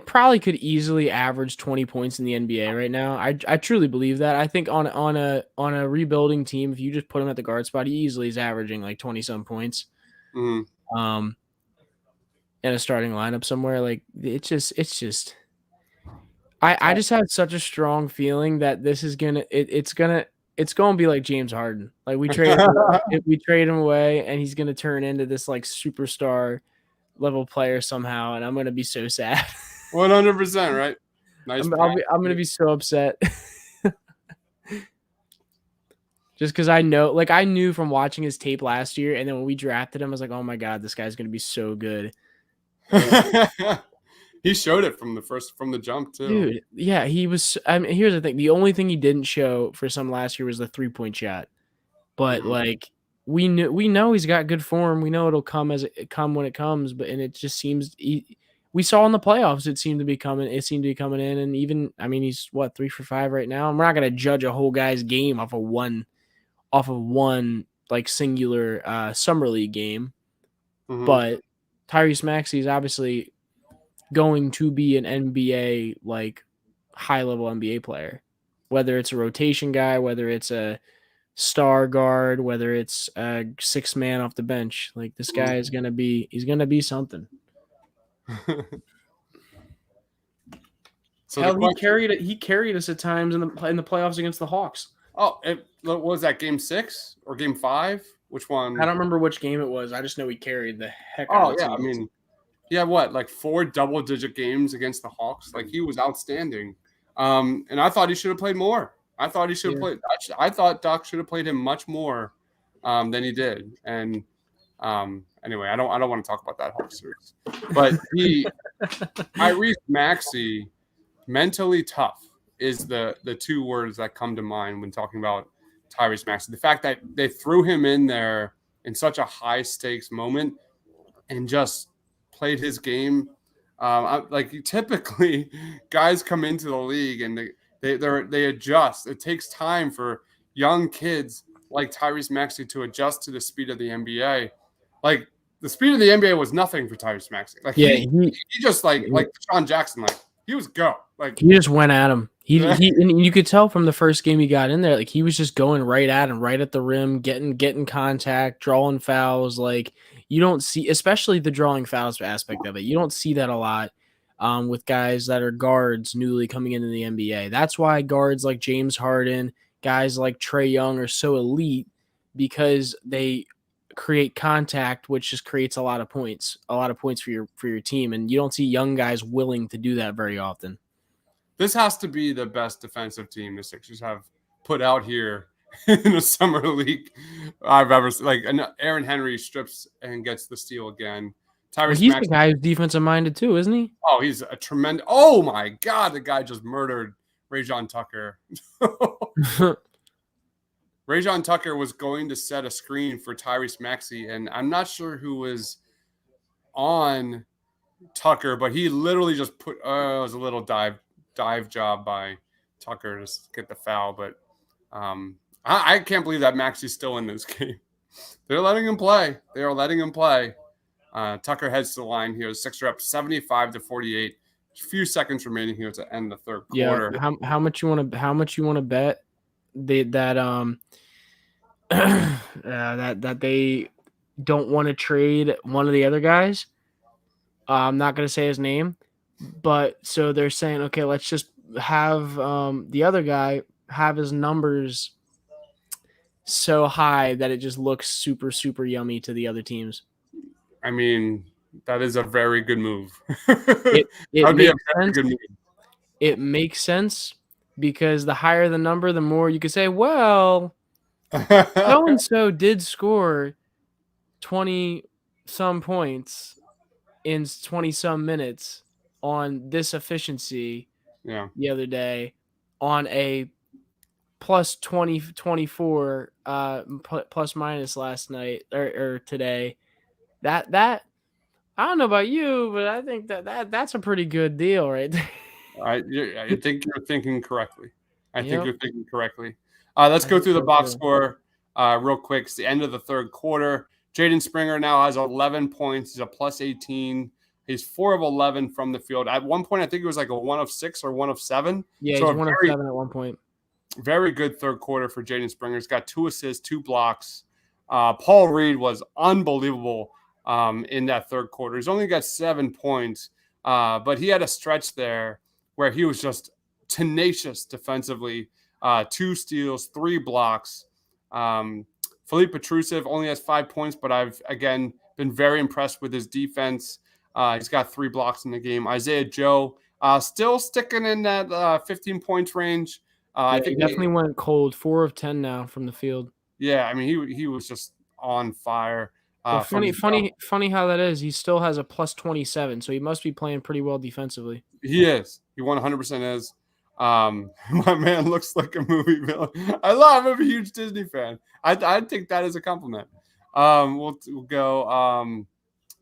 Probably could easily average 20 points in the NBA right now. I truly believe that. I think on a rebuilding team, if you just put him at the guard spot, he easily is averaging like 20-some points. Mm-hmm. In a starting lineup somewhere. Like it's just I just had such a strong feeling that this is it's gonna be like James Harden. Like we trade him away and he's gonna turn into this like superstar level player somehow, and I'm gonna be so sad. 100%, right? Nice. I'm gonna be so upset. Just because I knew from watching his tape last year, and then when we drafted him, I was like, oh my god, this guy's gonna be so good. He showed it from the jump too. Dude, yeah, he was. I mean, here's the thing: the only thing he didn't show for some last year was the 3-point shot. But like we know he's got good form. We know it'll come when it comes. But it just seems we saw in the playoffs it seemed to be coming. It seemed to be coming in, and even I mean he's 3 for 5 right now. And we're not gonna judge a whole guy's game off of one like singular summer league game. Mm-hmm. But Tyrese Maxey is obviously going to be an NBA like high level NBA player, whether it's a rotation guy, whether it's a star guard, whether it's a 6 man off the bench. Like this guy is gonna be something. So hell, he carried us at times in the playoffs against the Hawks. Oh, what was that, game 6 or game 5? Which one? I don't remember which game it was. I just know he carried the heck out of it. Oh, yeah. I mean, yeah, like 4 double-digit games against the Hawks? Like, he was outstanding. And I thought he should have played more. I thought he should have played. I thought Doc should have played him much more than he did. And anyway, I don't want to talk about that Hawks series. But Tyrese Maxey, mentally tough is the 2 words that come to mind when talking about Tyrese Maxey. The fact that they threw him in there in such a high stakes moment and just played his game. Like typically guys come into the league and they adjust. It takes time for young kids like Tyrese Maxey to adjust to the speed of the NBA. Like the speed of the NBA was nothing for Tyrese Maxey. Like he just like Sean Jackson, like he was go. Like he just went at him. He and you could tell from the first game he got in there, like he was just going right at him, right at the rim, getting contact, drawing fouls. Like you don't see, especially the drawing fouls aspect of it. You don't see that a lot with guys that are guards newly coming into the NBA. That's why guards like James Harden, guys like Trae Young are so elite because they create contact, which just creates a lot of points for your team. And you don't see young guys willing to do that very often. This has to be the best defensive team the Sixers have put out here in a summer league I've ever seen. Like Aaron Henry strips and gets the steal again. He's the guy who's defensive minded too, isn't he? Oh, he's a tremendous. Oh my God, the guy just murdered Rajon Tucker. Rajon Tucker was going to set a screen for Tyrese Maxey, and I'm not sure who was on Tucker, but he literally just put. It was a little dive job by Tucker to get the foul, but I can't believe that Maxey's still in this game. They're letting him play. They are letting him play. Tucker heads to the line here. Sixers are up 75-48. A few seconds remaining here to end the third quarter. Yeah. How much you want to bet that they don't want to trade one of the other guys? I'm not going to say his name. But so they're saying, okay, let's just have the other guy have his numbers so high that it just looks super, super yummy to the other teams. I mean, that is a very good move. It makes sense. Good move. It makes sense because the higher the number, the more you could say, well, so-and-so did score 20-some points in 20-some minutes. on this efficiency Yeah. the other day on a plus 20, 24 plus minus last night or today. That I don't know about you, but I think that's a pretty good deal right there. I think you're thinking correctly. Yep. Let's I go think through the so box too. score real quick. It's the end of the third quarter. Jaden Springer now has 11 points. He's a plus 18. He's 4 of 11 from the field. At one point, I think it was like a 1 of 6 or 1 of 7. Yeah, So he's a 1 of very, 7 at one point. very good third quarter for Jaden Springer. He's got 2 assists, 2 blocks. Paul Reed was unbelievable in that third quarter. He's only got 7 points, but he had a stretch there where he was just tenacious defensively. 2 steals, 3 blocks. Philippe Petrusev only has 5 points, but I've, again, been very impressed with his defense. He's got 3 blocks in the game. Isaiah Joe still sticking in that 15 points range. I Yeah, he think definitely went cold. 4 of 10 now from the field. yeah, I mean, he was just on fire Well, from funny, the jump. funny, funny how that is. He still has a plus 27, so he must be playing pretty well defensively. He is. He 100% is. My man looks like a movie villain. I'm a huge Disney fan. I'd take that as a compliment. We'll go.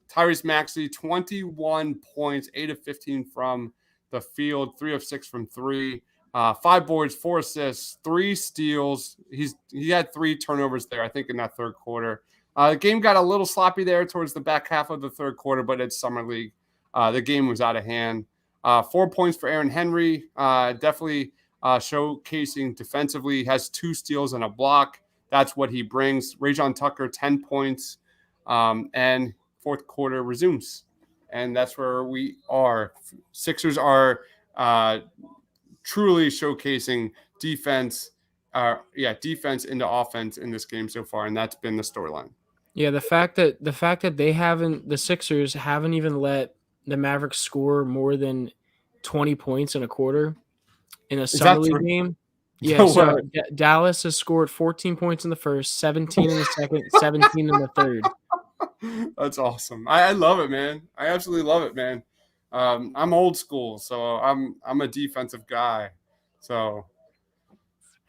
Tyrese Maxey, 21 points, 8 of 15 from the field, 3 of 6 from 3. 5 boards, 4 assists, 3 steals. He had 3 turnovers there, I think, in that third quarter. The game got a little sloppy there towards the back half of the third quarter, but it's summer league. The game was out of hand. 4 points for Aaron Henry, definitely showcasing defensively. Has 2 steals and a block. That's what he brings. Rajon Tucker, 10 points, and fourth quarter resumes, and that's where we are. Sixers are truly showcasing defense, defense into offense in this game so far, and that's been the storyline. Yeah, the fact that the Sixers haven't even let the Mavericks score more than 20 points in a quarter in a Is summer that league true? game. Yeah, No so way. Dallas has scored 14 points in the first, 17 in the second, 17 in the third. That's awesome. I love it, man. I absolutely love it, man. I'm old school, so I'm a defensive guy. So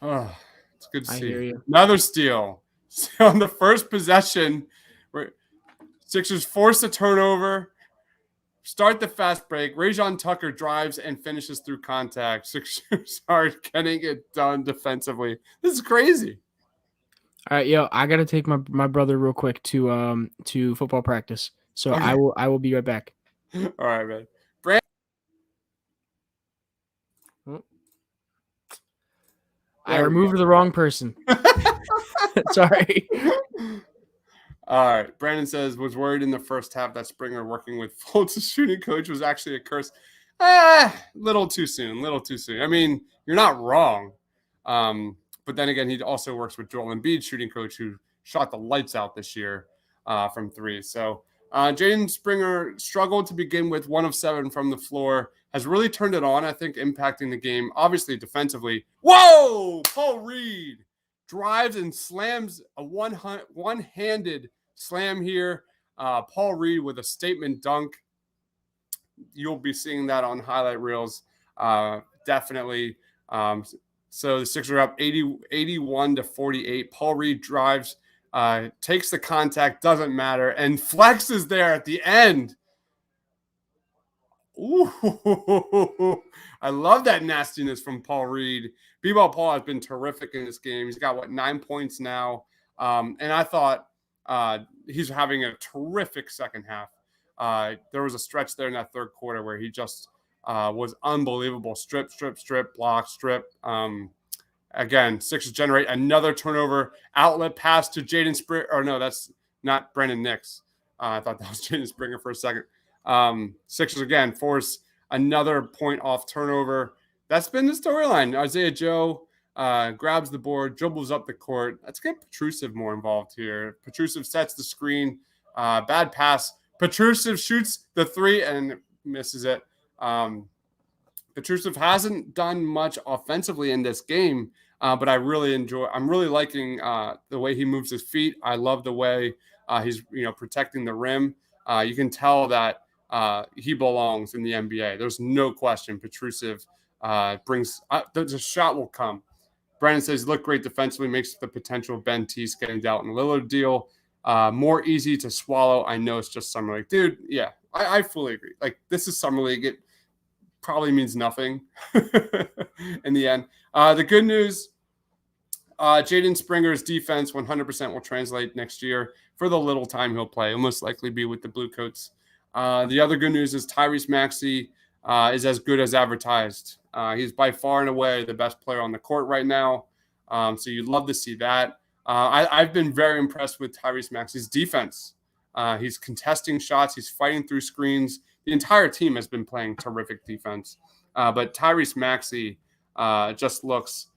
it's good to I see. hear you. Another steal. So on the first possession, Sixers force a turnover, start the fast break. Rajon Tucker drives and finishes through contact. Sixers are getting it done defensively. This is crazy. All right, yo, I gotta take my brother real quick to football practice. So Okay. I will be right back. All right, man. Brand- I removed the wrong person. Sorry. All right. Brandon says, was worried in the first half that Springer working with Fultz as shooting coach was actually a curse. Little too soon. I mean, you're not wrong. But then again, he also works with Joel Embiid, shooting coach, who shot the lights out this year from 3. So Jaden Springer struggled to begin with, 1 of 7 from the floor. Has really turned it on, I think, impacting the game, obviously defensively. Whoa! Paul Reed drives and slams a one-handed slam here. Paul Reed with a statement dunk. You'll be seeing that on highlight reels, definitely. So the Sixers are up 81 to 48. Paul Reed drives, takes the contact, doesn't matter, and flexes there at the end. Ooh, I love that nastiness from Paul Reed. B-Ball Paul has been terrific in this game. He's got, 9 points now? And I thought he's having a terrific second half. There was a stretch there in that third quarter where he just was unbelievable. Strip, block, strip. Again, Sixers generate another turnover. Outlet pass to Jaden Springer. Or no, that's not Brendan Nix. I thought that was Jaden Springer for a second. Sixers again force another point off turnover. That's been the storyline. Isaiah Joe grabs the board, dribbles up the court. Let's get Petrusev more involved here. Petrusev sets the screen. Bad pass. Petrusev shoots the 3 and misses it. Petrusev hasn't done much offensively in this game, but I'm really liking the way he moves his feet. I love the way he's protecting the rim. You can tell that he belongs in the NBA. There's no question. Petrusev brings the shot will come. Brandon says, look great defensively, makes the potential Ben Teese getting Dalton Lillard deal more easy to swallow. I know it's just Summer League. Dude, yeah, I fully agree. Like, this is Summer League. It probably means nothing in the end. The good news, Jaden Springer's defense 100% will translate next year for the little time he'll play. He'll most likely be with the Bluecoats. The other good news is Tyrese Maxey is as good as advertised. He's by far and away the best player on the court right now. So you'd love to see that. I've been very impressed with Tyrese Maxey's defense. He's contesting shots. He's fighting through screens. The entire team has been playing terrific defense. But Tyrese Maxey just looks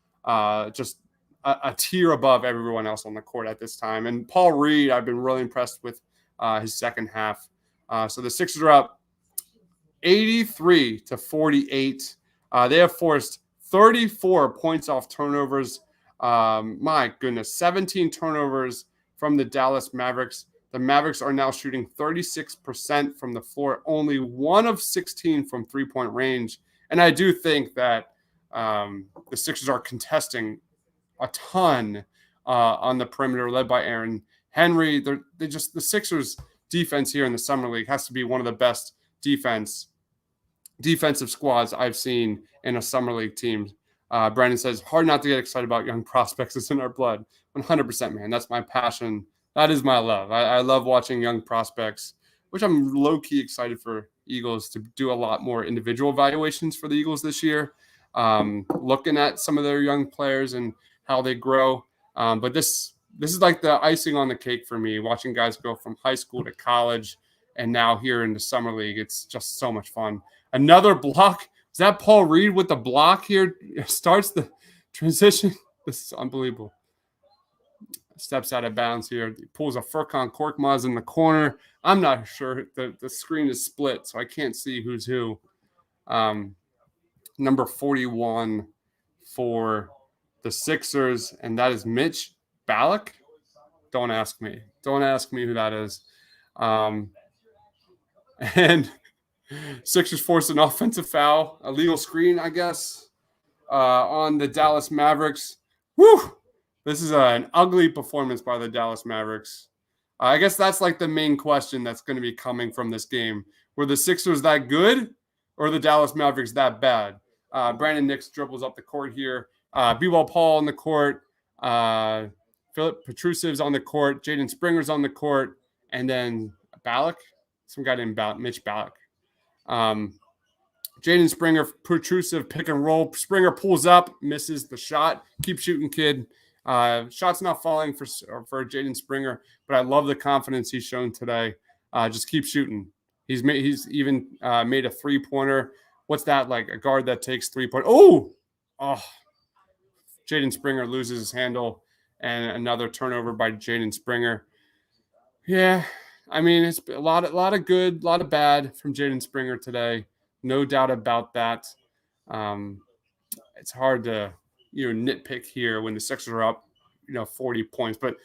just a tier above everyone else on the court at this time. And Paul Reed, I've been really impressed with his second half. So the Sixers are up 83-48. They have forced 34 points off turnovers. My goodness, 17 turnovers from the Dallas Mavericks. The Mavericks are now shooting 36% from the floor, only 1 of 16 from three-point range. And I do think that the Sixers are contesting a ton on the perimeter, led by Aaron Henry. The Sixers defense here in the Summer League has to be one of the best defensive squads I've seen in a Summer League team. Brandon says, hard not to get excited about young prospects. It's in our blood. 100%, man. That's my passion. That is my love. I love watching young prospects, which I'm low-key excited for Eagles to do a lot more individual evaluations for the Eagles this year, looking at some of their young players and how they grow. But this is like the icing on the cake for me, watching guys go from high school to college and now here in the Summer League. It's just so much fun. Another block. Is that Paul Reed with the block here? Starts the transition. This is unbelievable. Steps out of bounds here. He pulls a Furkan Korkmaz in the corner. I'm not sure. The screen is split, so I can't see who's who. Number 41 for the Sixers, and that is Mitch Ballack. Don't ask me. Don't ask me who that is. And Sixers forced an offensive foul, a legal screen, I guess, on the Dallas Mavericks. Woo! This is an ugly performance by the Dallas Mavericks. I guess that's like the main question that's going to be coming from this game. Were the Sixers that good or the Dallas Mavericks that bad? Brandon Nix dribbles up the court here. B-Ball Paul on the court. Philip Petrusev's on the court. Jaden Springer's on the court. And then Ballack, some guy named Mitch Ballack. Jaden Springer, Petrusev, pick and roll. Springer pulls up, misses the shot. Keep shooting, kid. Shot's not falling for Jaden Springer, but I love the confidence he's shown today. Just keep shooting. He's even made a three-pointer. What's that, like a guard that takes three-point? Oh! Jaden Springer loses his handle, and another turnover by Jaden Springer. Yeah, I mean, it's a lot of good, a lot of bad from Jaden Springer today. No doubt about that. It's hard to nitpick here when the Sixers are up 40 points, but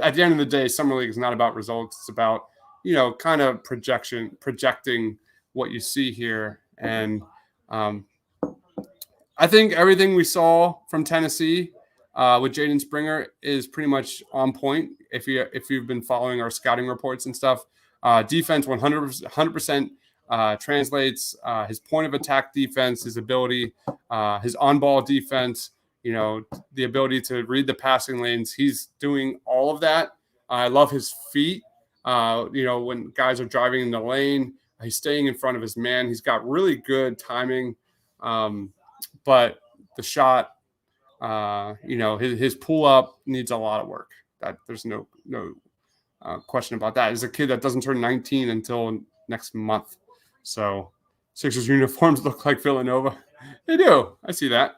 at the end of the day, Summer League is not about results. It's about kind of projecting what you see here. And I think everything we saw from Tennessee with Jaden Springer is pretty much on point. If you've been following our scouting reports and stuff, defense 100% translates. His point of attack defense, his ability, his on-ball defense, the ability to read the passing lanes. He's doing all of that. I love his feet. When guys are driving in the lane, he's staying in front of his man. He's got really good timing. But the shot, his pull up needs a lot of work. That there's no question about that. He's a kid that doesn't turn 19 until next month. So Sixers uniforms look like Villanova. They do. I see that.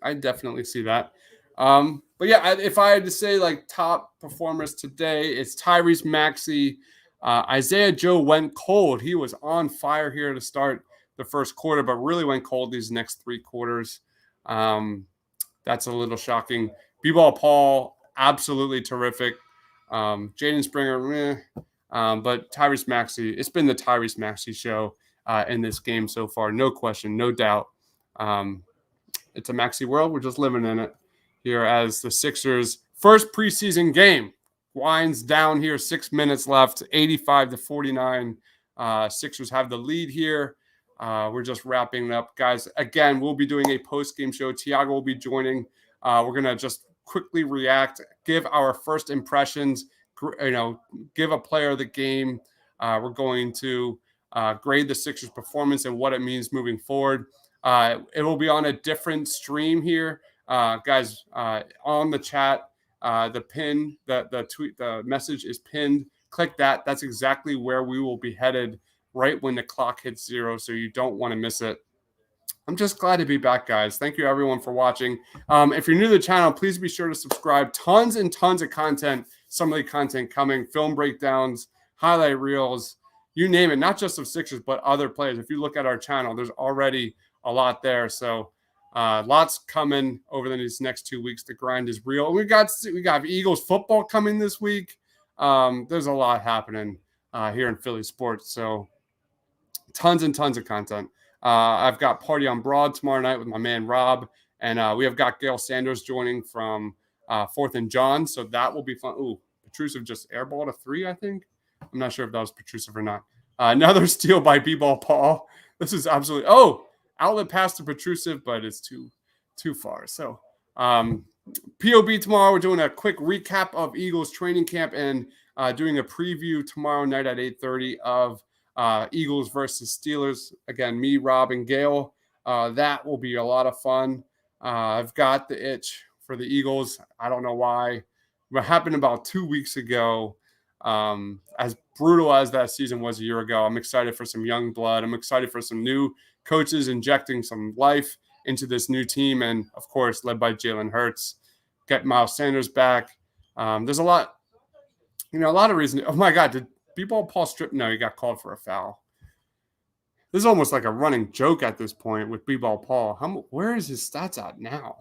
I definitely see that. But yeah, if I had to say like top performers today, it's Tyrese Maxey. Isaiah Joe went cold. He was on fire here to start the first quarter, but really went cold these next three quarters. That's a little shocking. B-Ball Paul, absolutely terrific. Jaden Springer, But Tyrese Maxey, it's been the Tyrese Maxey show in this game so far. No question, no doubt. It's a Maxey world. We're just living in it here as the Sixers' first preseason game winds down here. 6 minutes left, 85-49. Sixers have the lead here. We're just wrapping up, guys. Again, we'll be doing a post-game show. Tiago will be joining. We're going to just quickly react, give our first impressions, give a player of the game. We're going to grade the Sixers' performance and what it means moving forward. It will be on a different stream here. Guys, on the chat, the tweet, the message is pinned. Click that. That's exactly where we will be headed right when the clock hits 0, so you don't want to miss it. I'm just glad to be back, guys. Thank you, everyone, for watching. If you're new to the channel, please be sure to subscribe. Tons and tons of content, summer league content coming, film breakdowns, highlight reels, you name it, not just of Sixers, but other players. If you look at our channel, there's already a lot there. So lots coming over these next 2 weeks. The grind is real. We got Eagles football coming this week. There's a lot happening here in Philly sports. So tons and tons of content. I've got Party on Broad tomorrow night with my man Rob, and we have got Gail Sanders joining from 4th and John, so that will be fun. Ooh, Petrusev just airballed a 3, I think. I'm not sure if that was Petrusev or not. Another steal by B-Ball Paul. This is absolutely outlet pass to Petrusev, but it's too far. So POB tomorrow. We're doing a quick recap of Eagles training camp and doing a preview tomorrow night at 8:30 of Eagles versus Steelers. Again, me, Rob, and Gail. That will be a lot of fun. I've got the itch for the Eagles. I don't know why. What happened about 2 weeks ago, as brutal as that season was a year ago, I'm excited for some young blood. I'm excited for some new coaches injecting some life into this new team. And, of course, led by Jalen Hurts. Get Miles Sanders back. There's a lot of reason. Oh, my God. Did B-Ball Paul strip? No, he got called for a foul. This is almost like a running joke at this point with B-Ball Paul. Where is his stats at now?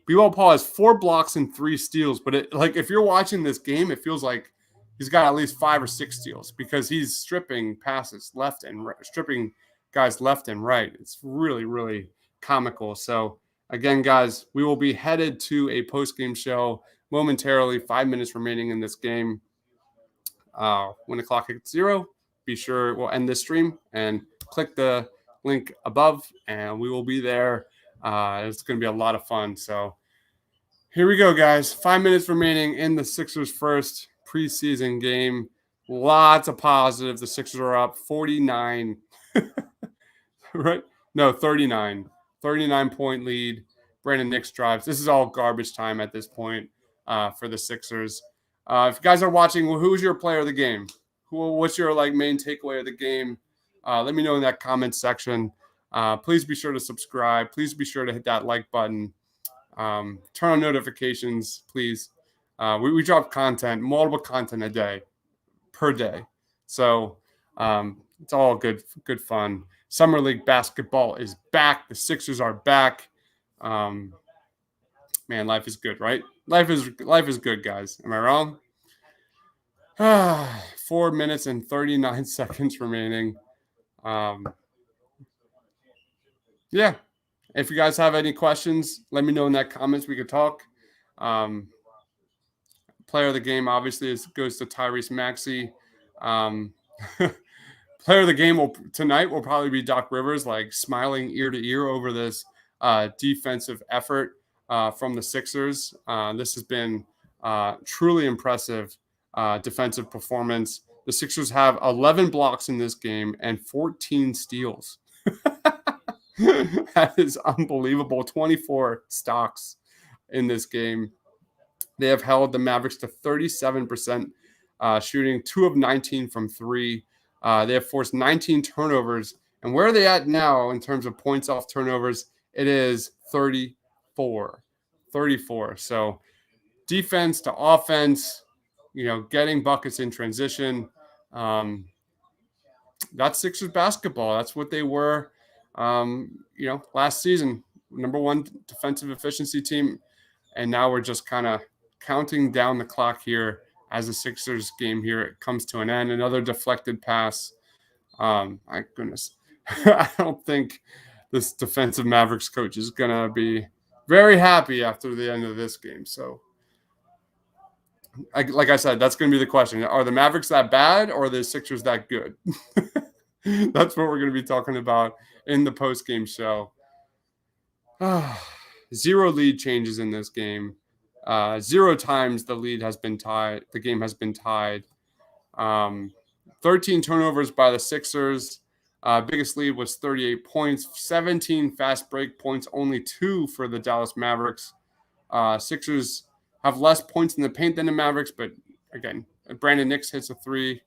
B-Ball Paul has 4 blocks and 3 steals, but if you're watching this game, it feels like he's got at least 5 or 6 steals because he's stripping passes left and right, stripping guys left and right. It's really, really comical. So again, guys, we will be headed to a post-game show momentarily. 5 minutes remaining in this game. When the clock hits 0, be sure we'll end this stream and click the link above, and we will be there. It's going to be a lot of fun. So here we go, guys. 5 minutes remaining in the Sixers' first preseason game. Lots of positive. The Sixers are up 49, right? No, 39. 39-point lead. Brandon Knicks drives. This is all garbage time at this point for the Sixers. If you guys are watching, who's your player of the game? What's your main takeaway of the game? Let me know in that comment section. Please be sure to subscribe. Please be sure to hit that like button. Turn on notifications, please. We drop multiple content per day. So it's all good fun. Summer League basketball is back. The Sixers are back. Man, life is good, right? Life is good, guys. Am I wrong? 4 minutes and 39 seconds remaining. Yeah. If you guys have any questions, let me know in that comments. We could talk. Player of the game, obviously, goes to Tyrese Maxey. Player of the game tonight will probably be Doc Rivers, smiling ear to ear over this defensive effort from the Sixers. This has been truly impressive defensive performance. The Sixers have 11 blocks in this game and 14 steals. That is unbelievable. 24 stocks in this game. They have held the Mavericks to 37% shooting, 2 of 19 from 3. They have forced 19 turnovers. And where are they at now in terms of points off turnovers? It is 34. 34. So defense to offense, getting buckets in transition. That's Sixers basketball. That's what they were, last season. Number 1 defensive efficiency team. And now we're just kind of counting down the clock here as the Sixers game here comes to an end. Another deflected pass. My goodness. I don't think this defensive Mavericks coach is going to be very happy after the end of this game. So, like I said, that's going to be the question. Are the Mavericks that bad or are the Sixers that good? That's what we're going to be talking about in the post-game show. 0 lead changes in this game. 0 times the lead has been tied. The game has been tied. 13 turnovers by the Sixers. Biggest lead was 38 points. 17 fast break points, only 2 for the Dallas Mavericks. Sixers have less points in the paint than the Mavericks, but again, Brandon Knicks hits a 3.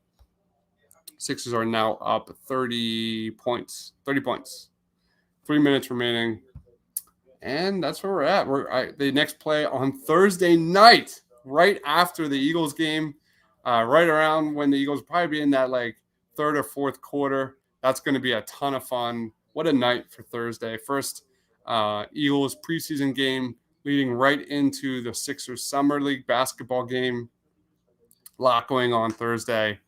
Sixers are now up 30 points. 30 points. 3 minutes remaining. And that's where we're at. The next play on Thursday night, right after the Eagles game, right around when the Eagles probably be in that like third or fourth quarter. That's going to be a ton of fun. What a night for Thursday. First Eagles preseason game leading right into the Sixers Summer League basketball game. A lot going on Thursday.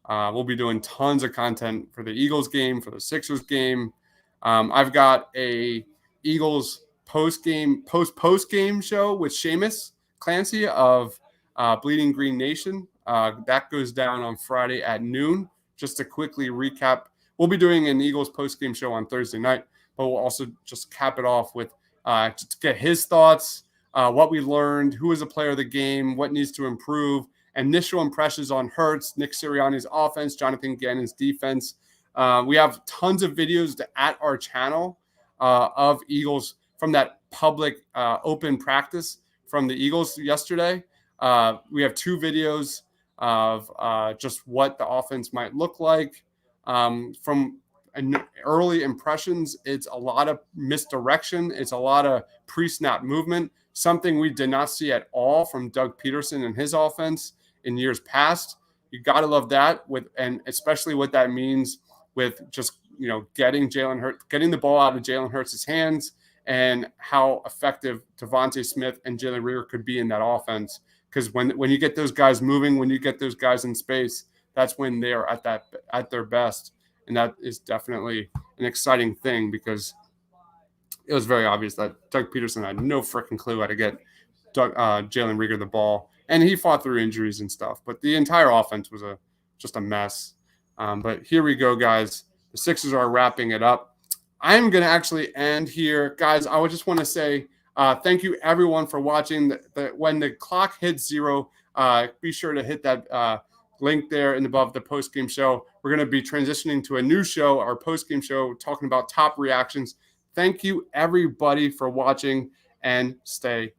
We'll be doing tons of content for the Eagles game, for the Sixers game. I've got a Eagles post game show with Seamus Clancy of Bleeding Green Nation. That goes down on Friday at noon. Just to quickly recap, we'll be doing an Eagles post game show on Thursday night, but we'll also just cap it off with to get his thoughts, what we learned, who was a player of the game, what needs to improve, initial impressions on Hurts, Nick Sirianni's offense, Jonathan Gannon's defense. We have tons of videos at our channel of Eagles from that public open practice from the Eagles yesterday. We have 2 videos of just what the offense might look like. From early impressions, it's a lot of misdirection. It's a lot of pre-snap movement, something we did not see at all from Doug Peterson and his offense in years past. You got to love that, and especially what that means with just getting the ball out of Jalen Hurts' hands, and how effective Devontae Smith and Jalen Reagor could be in that offense. Because when you get those guys moving, when you get those guys in space, that's when they are at their best. And that is definitely an exciting thing, because it was very obvious that Doug Peterson had no freaking clue how to get Jalen Reagor the ball. And he fought through injuries and stuff. But the entire offense was just a mess. But here we go, guys. The Sixers are wrapping it up. I'm going to actually end here. Guys, I would just want to say thank you, everyone, for watching. When the clock hits 0, be sure to hit that link there and above the post-game show. We're going to be transitioning to a new show, our post-game show, talking about top reactions. Thank you, everybody, for watching, and stay